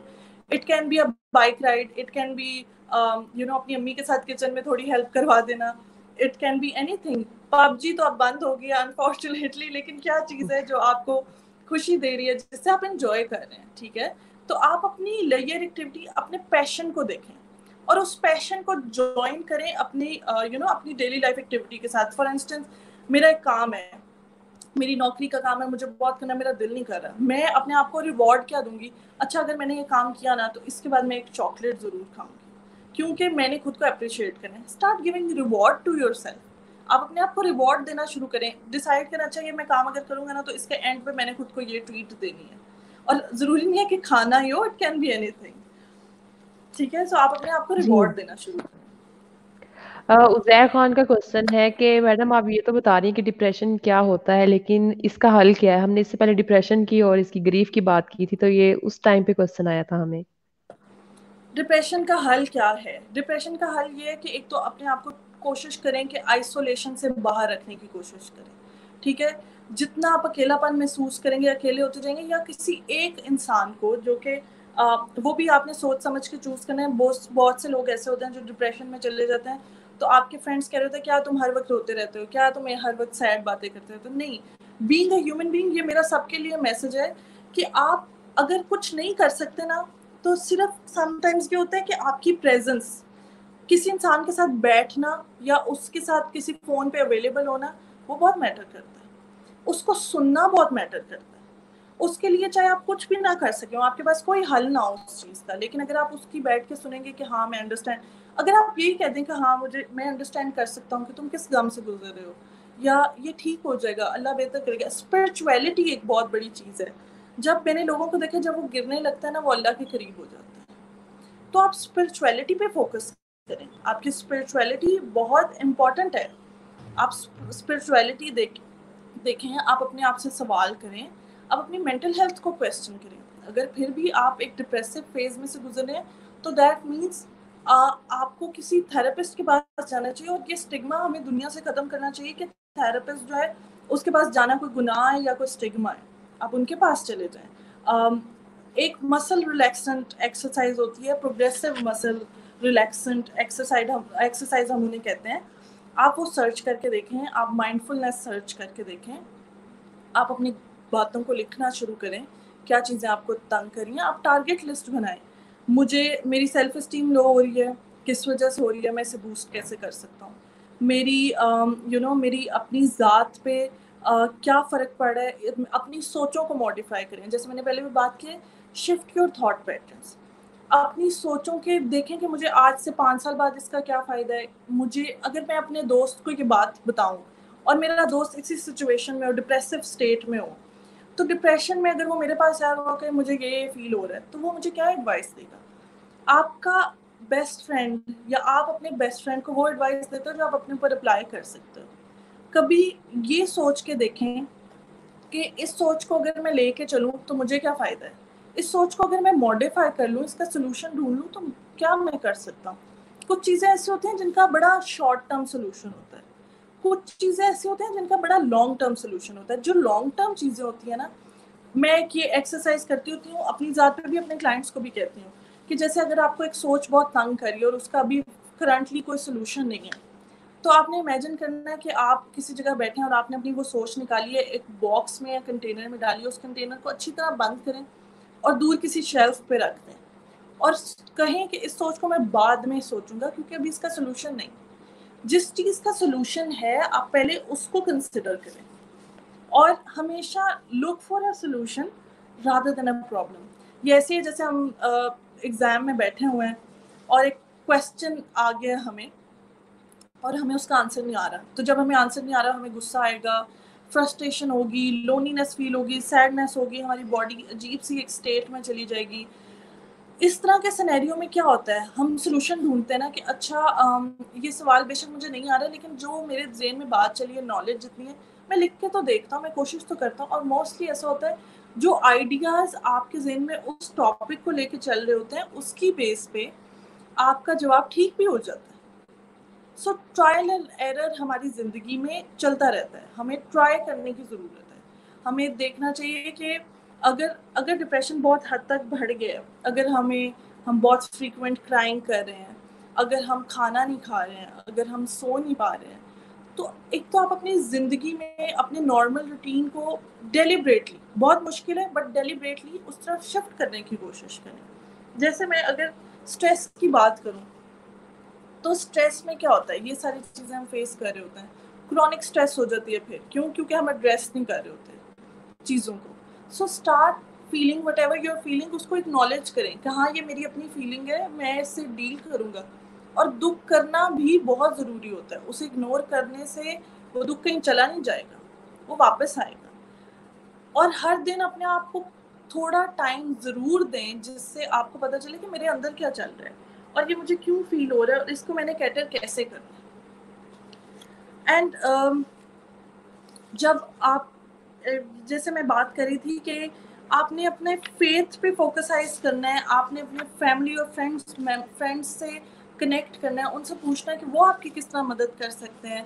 it can be a bike ride, it can be अपनी अम्मी के साथ किचन में थोड़ी हेल्प करवा देना, it can be anything. PUBG तो अब बंद हो गया अनफॉर्चुनेटली, लेकिन क्या चीज है जो आपको खुशी दे रही है, जिससे आप एंजॉय कर रहे हैं, ठीक है। तो आप अपनी लेयर एक्टिविटी, अपने पैशन को देखें और उस पैशन को ज्वाइन करें अपनी अपनी डेली लाइफ एक्टिविटी के साथ। फॉर इंस्टेंस, मेरा एक काम है, मेरी नौकरी का काम है, मुझे बहुत करना, मेरा दिल नहीं कर रहा, मैं अपने आप को रिवॉर्ड क्या दूंगी? अच्छा, अगर मैंने ये काम किया ना तो इसके बाद मैं एक चॉकलेट जरूर खाऊंगी, क्योंकि मैंने खुद को अप्रिशिएट करना है। Start giving reward to yourself. आप अपने आप को रिवॉर्ड देना शुरू करें, डिसाइड करें अच्छा ये मैं काम अगर करूंगा ना तो इसके एंड पे मैंने खुद को ये ट्रीट देनी है। और जरूरी नहीं है कि खाना ही हो, इट कैन बी एनीथिंग, ठीक है। सो आप अपने आप को
जी।
रिवॉर्ड देना शुरू करें।
उज़ैर खान का क्वेश्चन है कि मैडम आप ये तो बता रही हैं कि डिप्रेशन क्या होता है, लेकिन इसका हल क्या है? हमने इससे पहले डिप्रेशन की और इसकी ग्रीफ की बात की थी, तो ये उस टाइम पे क्वेश्चन आया था हमें।
डिप्रेशन का हल क्या है? डिप्रेशन का हल ये है कि एक तो अपने आप को कोशिश करें कि आइसोलेशन से बाहर रखने की कोशिश करें, ठीक है। जितना आप अकेलापन महसूस करेंगे, अकेले होते जाएंगे, या किसी एक इंसान को जो कि वो भी आपने सोच समझ के चूज करना है। बहुत से लोग ऐसे होते हैं जो डिप्रेशन में चले जाते हैं, तो आपके फ्रेंड्स कह रहे होते हैं क्या तुम हर वक्त रोते रहते हो, क्या तुम हर वक्त सैड बातें करते रहते हो? नहीं, बीइंग अ ह्यूमन बीइंग, ये मेरा सबके लिए मैसेज है कि आप अगर कुछ नहीं कर सकते ना, तो सिर्फ समटाइम्स ये होता है कि आपकी प्रेजेंस, किसी इंसान के साथ बैठना या उसके साथ किसी फोन पे अवेलेबल होना, वो बहुत मैटर करता है। उसको सुनना बहुत मैटर करता है। उसके लिए चाहे आप कुछ भी ना कर सके हो, आपके पास कोई हल ना हो उस चीज़ का, लेकिन अगर आप उसकी बैठ के सुनेंगे कि हाँ मैं अंडरस्टैंड, अगर आप यही कह दें कि हाँ मैं अंडरस्टैंड कर सकता हूँ कि तुम किस गम से गुजर रहे हो, या ये ठीक हो जाएगा, अल्लाह बेहतर करेगा। स्पिरिचुअलिटी एक बहुत बड़ी चीज़ है। जब मैंने लोगों को देखा, जब वो गिरने लगता है ना, वो अल्लाह के करीब हो जाता है। तो आप स्पिरिचुअलिटी पे फोकस करें, आपकी स्पिरिचुअलिटी बहुत इम्पॉर्टेंट है। आप स्पिरिचुअलिटी देखें, आप अपने आप से सवाल करें, आप अपनी मेंटल हेल्थ को क्वेश्चन करें। अगर फिर भी आप एक डिप्रेसिव फेज में से गुजर रहे हैं, तो दैट मीन्स आपको किसी थेरेपिस्ट के पास जाना चाहिए। और ये स्टिग्मा हमें दुनिया से ख़त्म करना चाहिए कि थेरेपिस्ट जो है उसके पास जाना कोई गुनाह है या कोई स्टिग्मा है। आप उनके पास चले जाएं। एक मसल रिलैक्सेंट एक्सरसाइज होती है, प्रोग्रेसिव मसल रिलैक्सेंट एक्सरसाइज हम उन्हें कहते हैं। आप वो सर्च करके देखें, आप माइंडफुलनेस सर्च करके देखें, आप अपनी बातों को लिखना शुरू करें, क्या चीज़ें आपको तंग कर रही हैं। आप टारगेट लिस्ट बनाएं, मेरी सेल्फ इस्टीम लो हो रही है, किस वजह से हो रही है, मैं इसे बूस्ट कैसे कर सकता हूँ। मेरी अपनी ज़ात पे क्या फ़र्क पड़ रहा है, अपनी सोचों को मॉडिफाई करें। जैसे मैंने पहले भी बात की, शिफ्ट योर थॉट पैटर्न्स। अपनी सोचों के देखें कि मुझे आज से 5 साल बाद इसका क्या फ़ायदा है। मुझे अगर मैं अपने दोस्त को ये बात बताऊं और मेरा दोस्त इसी सिचुएशन में हो, डिप्रेसिव स्टेट में हो, तो डिप्रेशन में अगर वो मेरे पास आया हुआ कि मुझे ये फील हो रहा है, तो वो मुझे क्या एडवाइस देगा? आपका बेस्ट फ्रेंड, या आप अपने बेस्ट फ्रेंड को वो एडवाइस देते हो जो आप अपने ऊपर अप्लाई कर सकते हो। कभी ये सोच के देखें कि इस सोच को अगर मैं लेके चलूँ तो मुझे क्या फ़ायदा है, इस सोच को अगर मैं मॉडिफाई कर लूँ, इसका सोल्यूशन ढूंढ लूँ, तो क्या मैं कर सकता हूँ। कुछ चीज़ें ऐसी होती हैं जिनका बड़ा शॉर्ट टर्म सोल्यूशन होता है, कुछ चीज़ें ऐसी होती हैं जिनका बड़ा लॉन्ग टर्म सोल्यूशन होता है। जो लॉन्ग टर्म चीज़ें होती हैं ना, मैं ये एक्सरसाइज करती होती हूँ अपनी ज़ात पे भी, अपने क्लाइंट्स को भी कहती हूँ कि जैसे अगर आपको एक सोच बहुत तंग कर रही है और उसका अभी करंटली कोई सोल्यूशन नहीं है, तो आपने इमेजिन करना है कि आप किसी जगह बैठे हैं और आपने अपनी वो सोच निकाली है, एक बॉक्स में या कंटेनर में डाली है, उस कंटेनर को अच्छी तरह बंद करें और दूर किसी शेल्फ पे रख दें और कहें कि इस सोच को मैं बाद में सोचूंगा, क्योंकि अभी इसका सोल्यूशन नहीं। जिस चीज़ का सोल्यूशन है आप पहले उसको कंसिडर करें, और हमेशा look for a solution rather than a problem. ये ऐसे है जैसे हम एग्ज़ाम में बैठे हुए हैं और एक क्वेश्चन आ गया हमें और हमें उसका आंसर नहीं आ रहा। तो जब हमें आंसर नहीं आ रहा, हमें गुस्सा आएगा, फ्रस्ट्रेशन होगी, लोनलीनेस फील होगी, सैडनेस होगी, हमारी बॉडी अजीब सी एक स्टेट में चली जाएगी। इस तरह के सिनेरियो में क्या होता है, हम सोल्यूशन ढूंढते हैं ना कि अच्छा ये सवाल बेशक मुझे नहीं आ रहा, लेकिन जो मेरे ज़हन में बात चली है, नॉलेज जितनी है, मैं लिख के तो देखता हूँ, मैं कोशिश तो करता हूँ। और मोस्टली ऐसा होता है जो आइडियाज़ आपके ज़हन में उस टॉपिक को लेके चल रहे होते हैं, उसकी बेस पे आपका जवाब ठीक भी हो जाता है। सो ट्रायल एंड एरर हमारी ज़िंदगी में चलता रहता है, हमें ट्राई करने की ज़रूरत है। हमें देखना चाहिए कि अगर अगर डिप्रेशन बहुत हद तक बढ़ गया, अगर हम बहुत फ्रीक्वेंट क्राइंग कर रहे हैं, अगर हम खाना नहीं खा रहे हैं, अगर हम सो नहीं पा रहे हैं, तो एक तो आप अपनी ज़िंदगी में अपने नॉर्मल रूटीन को डेलिब्रेटली, बहुत मुश्किल है बट डेलिब्रेटली उस तरफ शिफ्ट करने की कोशिश करें। जैसे मैं अगर स्ट्रेस की बात करूँ, तो स्ट्रेस में क्या होता है, ये सारी चीज़ें हम फेस कर रहे होते हैं, क्रॉनिक स्ट्रेस हो जाती है। फिर क्योंकि हम एड्रेस नहीं कर रहे होते चीज़ों को। So start feeling what ever you're feeling, उसको एक्नॉलेज करें कि हाँ ये मेरी अपनी फीलिंग है, मैं इससे डील करूँगा। और दुख करना भी बहुत ज़रूरी होता है, उसे इग्नोर करने से वो दुख कहीं चला नहीं जाएगा, वो वापस आएगा। और हर दिन अपने आप को थोड़ा टाइम ज़रूर दें जिससे आपको पता चले कि मेरे अंदर क्या चल रहा है और ये मुझे क्यों फील हो रहा है और इसको मैंने कैटर कैसे करना है। एंड जब आप जैसे मैं बात कर रही थी कि आपने अपने फेथ पे फोकसाइज करना है, आपने अपने फैमिली और फ्रेंड्स से कनेक्ट करना है, उनसे पूछना है कि वो आपकी किस तरह मदद कर सकते हैं।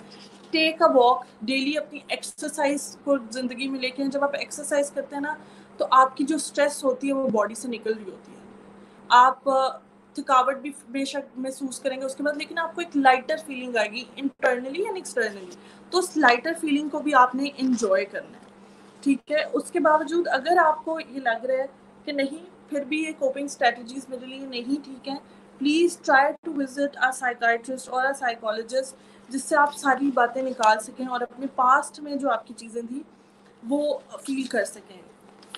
टेक अ वॉक डेली, अपनी एक्सरसाइज को ज़िंदगी में लेके, जब आप एक्सरसाइज करते हैं ना, तो आपकी जो स्ट्रेस होती है वो बॉडी से निकल रही होती है। आप थकावट भी बेशक महसूस करेंगे उसके बाद, लेकिन आपको एक लाइटर फीलिंग आएगी इंटरनली एंड एक्सटर्नली। तो उस लाइटर फीलिंग को भी आपने इंजॉय करना है, ठीक है। उसके बावजूद अगर आपको ये लग रहा है कि नहीं, फिर भी ये कोपिंग स्ट्रेटजीज मेरे लिए नहीं ठीक है, please try to visit a psychiatrist और अ साइकोलॉजिस्ट, जिससे आप सारी बातें निकाल सकें और अपने पास्ट में जो आपकी चीज़ें थी वो फील कर सकें।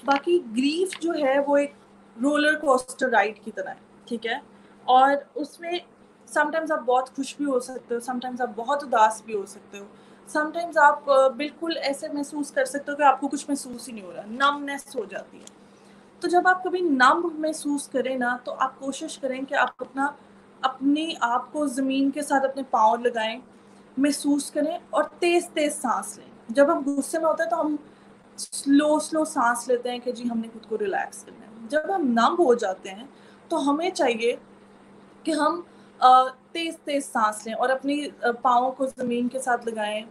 बाकी ग्रीफ जो है वो एक रोलर कोस्टर राइड की तरह है, ठीक है। और उसमें समटाइम्स आप बहुत खुश भी हो सकते हो, समटाइम्स आप बहुत उदास भी हो सकते हो, समटाइम्स आप बिल्कुल ऐसे महसूस कर सकते हो कि आपको कुछ महसूस ही नहीं हो रहा, नमनेस हो जाती है। तो जब आप कभी नम महसूस करें ना, तो आप कोशिश करें कि आप अपने आप को ज़मीन के साथ अपने पाँव लगाएं, महसूस करें और तेज़ तेज़ सांस लें। जब हम गुस्से में होते हैं तो हम स्लो सांस लेते हैं कि जी हमने खुद को रिलैक्स करना है। जब हम नम हो जाते हैं तो हमें चाहिए कि हम तेज़ तेज़ सांस लें और अपनी पाँवों को ज़मीन के साथ लगाएं,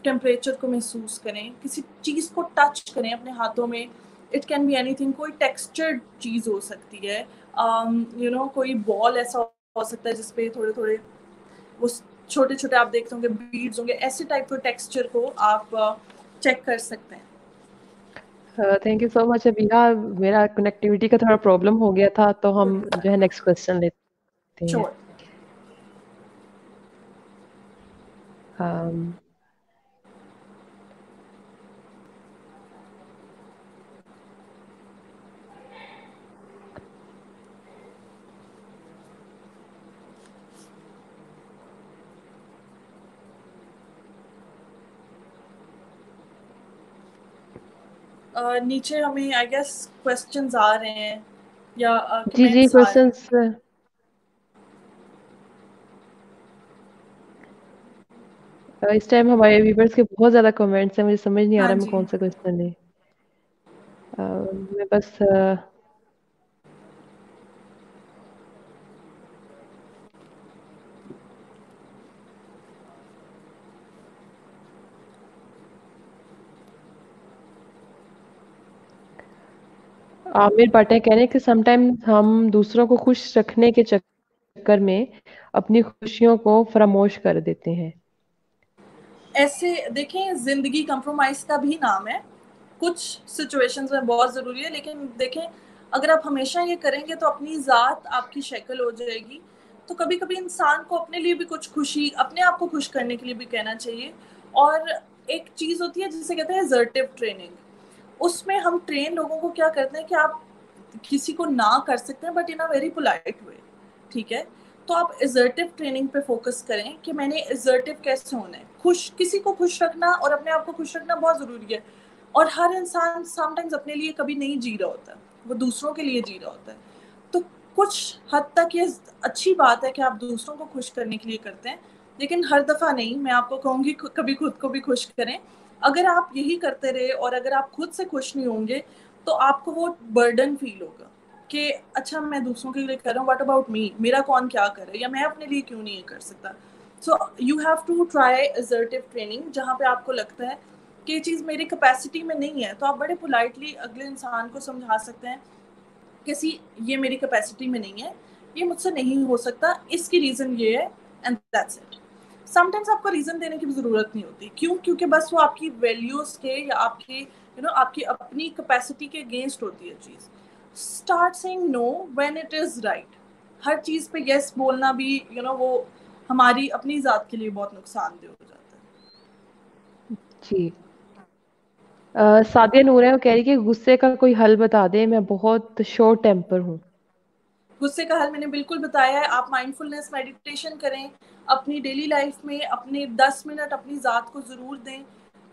टेम्परेचर को महसूस करें, किसी चीज़ को टच करें अपने हाथों में। इट कैन बी एनीथिंग, कोई टेक्सचर्ड चीज़ हो सकती है, कोई बॉल ऐसा हो सकता है जिसपे थोड़े थोड़े वो छोटे छोटे आप देखते होंगे बीड्स होंगे, ऐसे टाइप के टेक्सचर को आप चेक कर सकते हैं।
Thank you so much Abiha. मेरा कनेक्टिविटी का थोड़ा प्रॉब्लम हो गया था, तो हम जो है नेक्स्ट क्वेश्चन लेते हैं।
श्योर।
um,
नीचे हमें आई गेस क्वेश्चंस आ रहे हैं या
जी जी,
कमेंट्स आ रहे हैं।
क्वेश्चंस इस टाइम हमारे व्यूवर्स के बहुत ज़्यादा कमेंट्स हैं, मुझे समझ नहीं आ
हाँ
रहा मैं
जी।
कौन सा क्वेश्चन ले। मैं बस आमिर पाठक कह रहे हैं कि समटाइम्स हम दूसरों को खुश रखने के चक्कर में अपनी खुशियों को फरामोश कर देते हैं।
ऐसे देखें, जिंदगी कंप्रोमाइज का भी नाम है, कुछ सिचुएशंस में बहुत ज़रूरी है, लेकिन देखें अगर आप हमेशा ये करेंगे तो अपनी ज़ात आपकी शक्ल हो जाएगी। तो कभी कभी इंसान को अपने लिए भी कुछ खुशी, अपने आप को खुश करने के लिए भी कहना चाहिए। और एक चीज़ होती है जिसे कहते हैं असर्टिव ट्रेनिंग, उसमें हम ट्रेन लोगों को क्या करते हैं कि आप किसी को ना कर सकते हैं but in a very polite way, ठीक है। तो आप असर्टिव ट्रेनिंग पे फोकस करें कि मैंने असर्टिव कैसे होना है। किसी को खुश रखना और अपने आप को खुश रखना बहुत ज़रूरी है। और हर इंसान समटाइम्स अपने लिए कभी नहीं जी रहा होता, वो दूसरों के लिए जी रहा होता है। तो कुछ हद तक ये अच्छी बात है कि आप दूसरों को खुश करने के लिए करते हैं, लेकिन हर दफ़ा नहीं। मैं आपको कहूँगी कभी खुद को भी खुश करें। अगर आप यही करते रहे और अगर आप खुद से खुश नहीं होंगे तो आपको वो बर्डन फील होगा कि अच्छा मैं दूसरों के लिए कर रहा हूँ, व्हाट अबाउट मी, मेरा कौन क्या करे, या मैं अपने लिए क्यों नहीं कर सकता। So you have to try assertive training जहाँ पे आपको लगता है कि ये चीज़ मेरी कैपेसिटी में नहीं है, तो आप बड़े पोलाइटली अगले इंसान को समझा सकते हैं कि सी ये मेरी कैपेसिटी में नहीं है, ये मुझसे नहीं हो सकता, इसकी रीज़न ये है, एंड दैट्स इट। समटाइम्स आपको रीज़न देने की भी ज़रूरत नहीं होती। क्यों? क्योंकि बस वो आपकी वैल्यूज़ के या आपके आपकी अपनी कैपेसिटी के अगेंस्ट होती है चीज़। Start saying no when it is right. हर चीज़ पे यस बोलना भी वो हमारी अपनी ज़ात के लिए बहुत नुकसानदेह हो जाता है।
जी। सादिया नूर है, वो कह रही कि गुस्से का कोई हल बता दे, मैं बहुत शॉर्ट टेम्पर हूँ।
गुस्से का हल मैंने बिल्कुल बताया है। आप माइंडफुलनेस मेडिटेशन करें, अपनी डेली लाइफ में अपने 10 मिनट अपनी ज़ात को ज़रूर दें।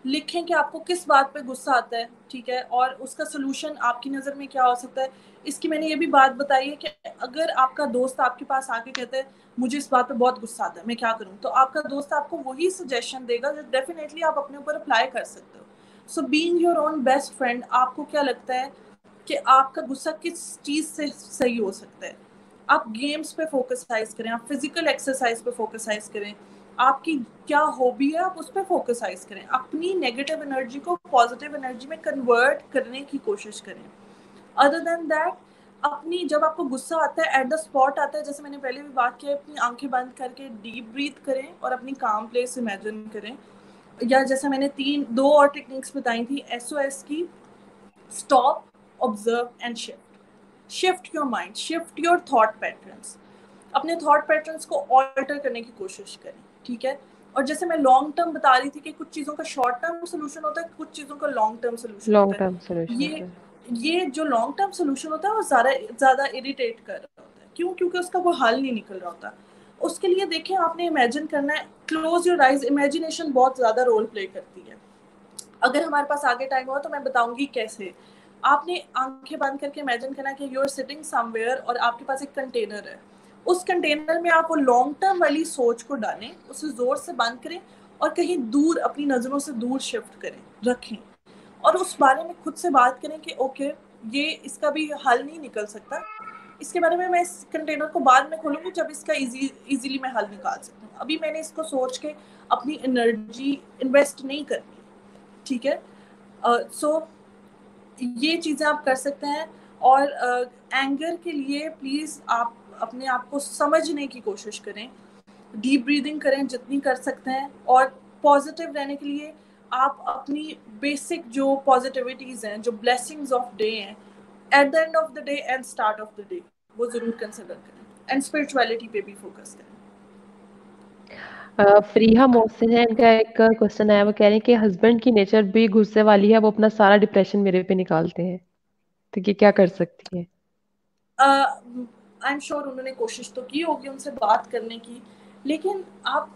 लिखें कि आपको किस बात पे गुस्सा आता है, ठीक है, और उसका सोल्यूशन आपकी नज़र में क्या हो सकता है। इसकी मैंने ये भी बात बताई है कि अगर आपका दोस्त आपके पास आके कहता है मुझे इस बात पे बहुत गुस्सा आता है, मैं क्या करूँ, तो आपका दोस्त आपको वही सजेशन देगा जो डेफिनेटली आप अपने ऊपर अप्लाई कर सकते हो। So being your own best friend, आपको क्या लगता है कि आपका गुस्सा किस चीज़ से सही हो सकता है। आप गेम्स पे फोकसाइज करें, आप फिजिकल एक्सरसाइज पे फोकसाइज करें, आपकी क्या हॉबी है आप उस पर फोकसाइज करें, अपनी नेगेटिव एनर्जी को पॉजिटिव एनर्जी में कन्वर्ट करने की कोशिश करें। अदर देन दैट, अपनी जब आपको गुस्सा आता है एट द स्पॉट आता है, जैसे मैंने पहले भी बात की, अपनी आंखें बंद करके डीप ब्रीथ करें और अपनी काम प्लेस इमेजिन करें। या जैसे मैंने दो और टेक्निक्स बताई थी SOS की, stop, observe and shift. Shift your mind, shift your thought patterns. अपने थॉट पैटर्न्स को ऑल्टर करने की कोशिश करें, ठीक है। और जैसे मैं लॉन्ग टर्म बता रही थी कि कुछ चीज़ों का शॉर्ट टर्म सोल्यूशन होता है, कुछ चीज़ों का लॉन्ग टर्म सोल्यूशन
लॉन्ग
होता है।
टर्म सोल्यूशन होता
ये
है।
ये जो लॉन्ग टर्म सोल्यूशन होता है वो ज़्यादा इरिटेट कर रहा होता है। क्यों? क्योंकि उसका वो हल नहीं निकल रहा होता। उसके लिए देखें, आपने इमेजिन करना है, क्लोज योर आइज। इमेजिनेशन बहुत ज़्यादा रोल प्ले करती है। अगर हमारे पास आगे टाइम हुआ तो मैं बताऊंगी कैसे। आपने आंखें बंद करके इमेजिन करना कि यू आर सिटिंग समवेयर और आपके पास एक कंटेनर है। उस कंटेनर में आप वो लॉन्ग टर्म वाली सोच को डालें, उसे जोर से बंद करें और कहीं दूर, अपनी नज़रों से दूर शिफ्ट करें, रखें, और उस बारे में खुद से बात करें कि ओके, ये इसका भी हल नहीं निकल सकता, इसके बारे में मैं इस कंटेनर को बाद में खोलूंगी जब इसका इजीली मैं हल निकाल सकती हूँ। अभी मैंने इसको सोच के अपनी एनर्जी इन्वेस्ट नहीं करनी, ठीक है। सो ये चीज़ें आप कर सकते हैं। और एंगर के लिए प्लीज़ आप अपने आप को समझने की कोशिश करें, डीप ब्रीदिंग करें जितनी कर सकते हैं, और पॉजिटिव रहने के लिए आप अपनी बेसिक जो पॉजिटिविटीज़ हैं, जो ब्लेसिंग्स ऑफ डे हैं, at the end of the day and start of the day, वो ज़रूर कंसिडर करें, एंड स्पिरिचुअलिटी पे भी फोकस करें।
फरीहा मोहसिन है, इनका एक क्वेश्चन है, वो कह रहे हैं कि हस्बैंड की नेचर भी गुस्से वाली है, वो अपना सारा डिप्रेशन मेरे पे निकालते हैं, तो ये क्या कर सकती है?
आई एम श्योर उन्होंने कोशिश तो की होगी उनसे बात करने की, लेकिन आप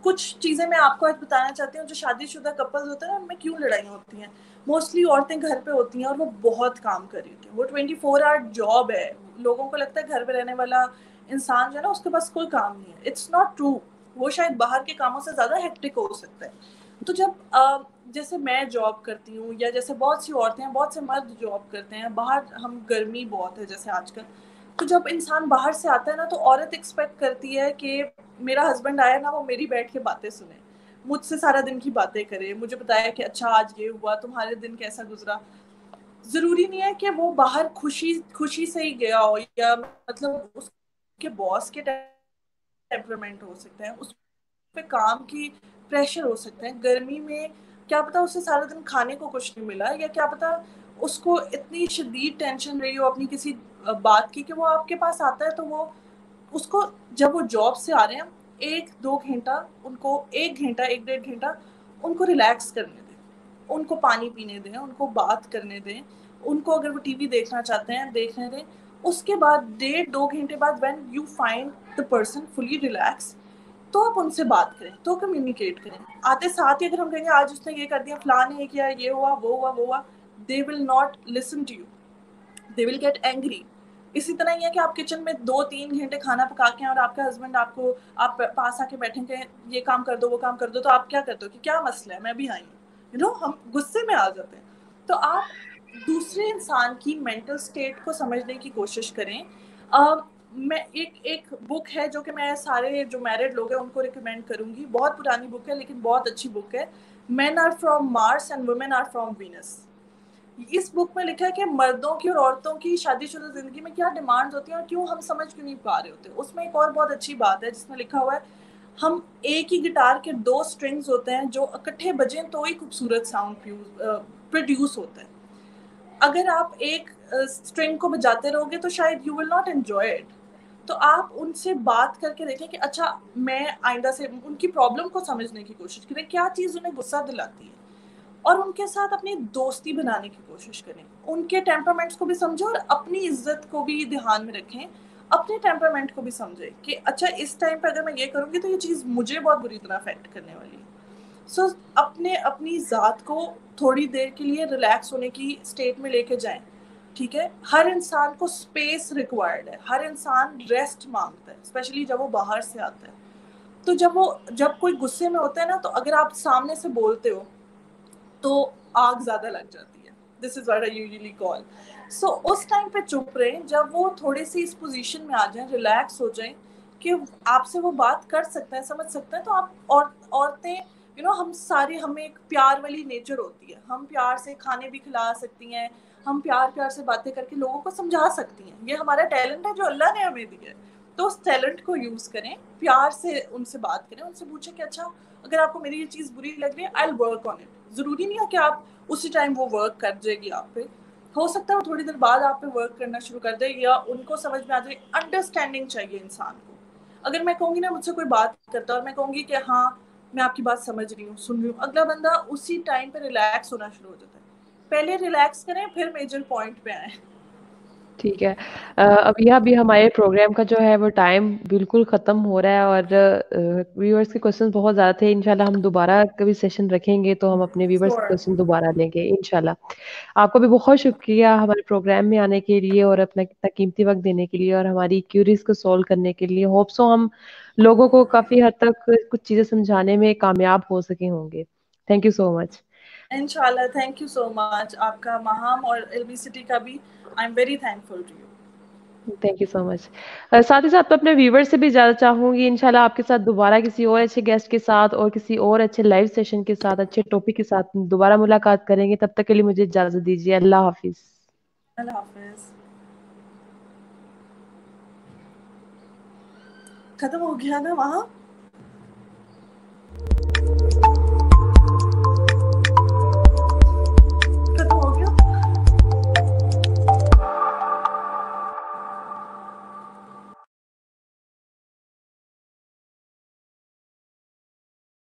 कुछ चीज़ें मैं आपको आज बताना चाहती हूँ। जो शादीशुदा कपल्स होते हैं उनमें क्यों लड़ाइयाँ होती हैं। मोस्टली औरतें घर पे होती हैं और वो बहुत काम कर रही होती हैं, वो 24 आवर जॉब है। लोगों को लगता है घर पे रहने वाला इंसान जो है ना, उसके पास कोई काम नहीं है। It's not true. वो शायद बाहर के कामों से ज़्यादा हेक्टिक हो सकता है। तो जब जैसे मैं जॉब करती हूँ, या जैसे बहुत सी औरतें हैं, बहुत से मर्द जॉब करते हैं बाहर, हम गर्मी बहुत है जैसे आजकल, तो जब इंसान बाहर से आता है ना, तो औरत एक्सपेक्ट करती है कि मेरा हस्बैंड आया ना, वो मेरी बैठ के बातें सुने, मुझसे सारा दिन की बातें करे, मुझे बताया कि अच्छा आज ये हुआ, तुम्हारे दिन कैसा गुजरा। जरूरी नहीं है कि वो बाहर खुशी खुशी से ही गया हो, या मतलब उसके बॉस के टेम्परामेंट हो सकते हैं, उस पे काम की प्रेशर हो सकते हैं। गर्मी में क्या पता उसे सारा दिन खाने को कुछ नहीं मिला, या क्या पता उसको इतनी शदीद टेंशन रही हो अपनी किसी बात की कि वो आपके पास आता है, तो वो उसको, जब वो जॉब से आ रहे हैं, 1-2 घंटा उनको, 1 घंटा 1-1.5 घंटा उनको रिलैक्स करने दें, उनको पानी पीने दें, उनको बात करने दें, उनको अगर वो टीवी देखना चाहते हैं देखने दें, उसके बाद 1.5-2 घंटे बाद when you find the person fully relax, तो आप उनसे बात करें, तो कम्युनिकेट करें। आते साथ ही अगर हम कहेंगे आज उसने ये कर दिया, फलान ने ये किया, ये हुआ, वो हुआ, they will not listen to you, they will get angry. इसी तरह ही है कि आप किचन में 2-3 घंटे खाना पका के और आपका हस्बैंड आपको आप पास आके बैठेंगे, ये काम कर दो, वो काम कर दो, तो आप क्या करते हो कि क्या मसला है, मैं भी आई हूँ, यू नो, हम गुस्से में आ जाते हैं। तो आप दूसरे इंसान की मेंटल स्टेट को समझने की कोशिश करें। मैं एक बुक है जो कि मैं सारे जो मैरिड लोग हैं उनको रिकमेंड करूंगी, बहुत पुरानी बुक है लेकिन बहुत अच्छी बुक है, men are from Mars and women are from Venus. इस बुक में लिखा है कि मर्दों की और औरतों की शादीशुदा जिंदगी में क्या डिमांड्स होती हैं और क्यों हम समझ क्यों नहीं पा रहे होते। उसमें एक और बहुत अच्छी बात है जिसमें लिखा हुआ है, हम एक ही गिटार के 2 स्ट्रिंग्स होते हैं जो इकट्ठे बजें तो ही खूबसूरत साउंड प्रोड्यूस होता है। अगर आप एक स्ट्रिंग को बजाते रहोगे तो शायद you will not enjoy it. तो आप उनसे बात करके देखें कि अच्छा, मैं आइंदा से उनकी प्रॉब्लम को समझने की कोशिश करें, क्या चीज़ उन्हें गुस्सा दिलाती है, और उनके साथ अपनी दोस्ती बनाने की कोशिश करें। उनके टेम्परामेंट्स को भी समझो और अपनी इज्जत को भी ध्यान में रखें, अपने टेम्परामेंट को भी समझें कि अच्छा इस टाइम पे अगर मैं ये करूँगी तो ये चीज़ मुझे बहुत बुरी तरह अफेक्ट करने वाली है। सो अपने अपनी ज़ात को थोड़ी देर के लिए रिलैक्स होने की स्टेट में लेके जाएं। ठीक है, हर इंसान को स्पेस रिक्वायर्ड है, हर इंसान रेस्ट मांगता है, स्पेशली जब वो बाहर से आता है। तो जब कोई गुस्से में होता है ना, तो अगर आप सामने से बोलते हो तो आग ज्यादा लग जाती है, this is what I usually call. So उस टाइम पे चुप रहें, जब वो थोड़े सी इस पोजीशन में आ जाएं, रिलैक्स हो जाएं कि आपसे वो बात कर सकते हैं, समझ सकते हैं, तो आप और औरतें यू नो हम सारे, हमें एक प्यार वाली नेचर होती है, हम प्यार से खाने भी खिला सकती हैं, हम प्यार प्यार से बातें करके लोगों को समझा सकती हैं, ये हमारा टैलेंट है जो अल्लाह ने हमें दिया है। तो उस टैलेंट को यूज करें, प्यार से उनसे बात करें, उनसे पूछें कि अच्छा अगर आपको मेरी ये चीज़ बुरी लग रही है, I will work on it. ज़रूरी नहीं है कि आप उसी टाइम वो वर्क कर जाएगी आप पे, हो सकता है वो थोड़ी देर बाद आप पे वर्क करना शुरू कर दे, या उनको समझ में आ जाए। अंडरस्टैंडिंग चाहिए इंसान को। अगर मैं कहूँगी ना, मुझसे कोई बात करता है और मैं कहूँगी कि हाँ मैं आपकी बात समझ रही हूँ, सुन रही हूँ, अगला बंदा उसी टाइम पे रिलैक्स होना शुरू हो जाता है। पहले रिलैक्स करें फिर मेजर पॉइंट पे आए।
ठीक है। अभी हमारे प्रोग्राम का जो है वो टाइम बिल्कुल ख़त्म हो रहा है और व्यूअर्स के क्वेश्चन बहुत ज़्यादा थे। इंशाल्लाह हम दोबारा कभी सेशन रखेंगे तो हम अपने व्यूअर्स के
श्योर।
क्वेश्चन दोबारा लेंगे इंशाल्लाह। आपको भी बहुत शुक्रिया हमारे प्रोग्राम में आने के लिए और अपना कितना कीमती वक्त देने के लिए और हमारी क्यूरीज को सॉल्व करने के लिए। होप सो हम लोगों को काफ़ी हद तक कुछ चीज़ें समझाने में कामयाब हो सके होंगे। Thank you so much.
इंशाल्लाह, थैंक यू सो मच। आपका महाम और एलबीसिटी का भी I am very thankful to you.
Thank you so much. साथ ही साथ मैं अपने व्यूवर से भी ज़्यादा चाहूँगी इंशाल्लाह आपके साथ दोबारा किसी और अच्छे गेस्ट के साथ और किसी और अच्छे लाइव सेशन के साथ, अच्छे टॉपिक के साथ दोबारा मुलाकात करेंगे। तब तक के लिए मुझे इजाज़त दीजिए। अल्लाह हाफ़िज़।
अल्लाह हाफिज। खत्म हो गया ना वहाँ।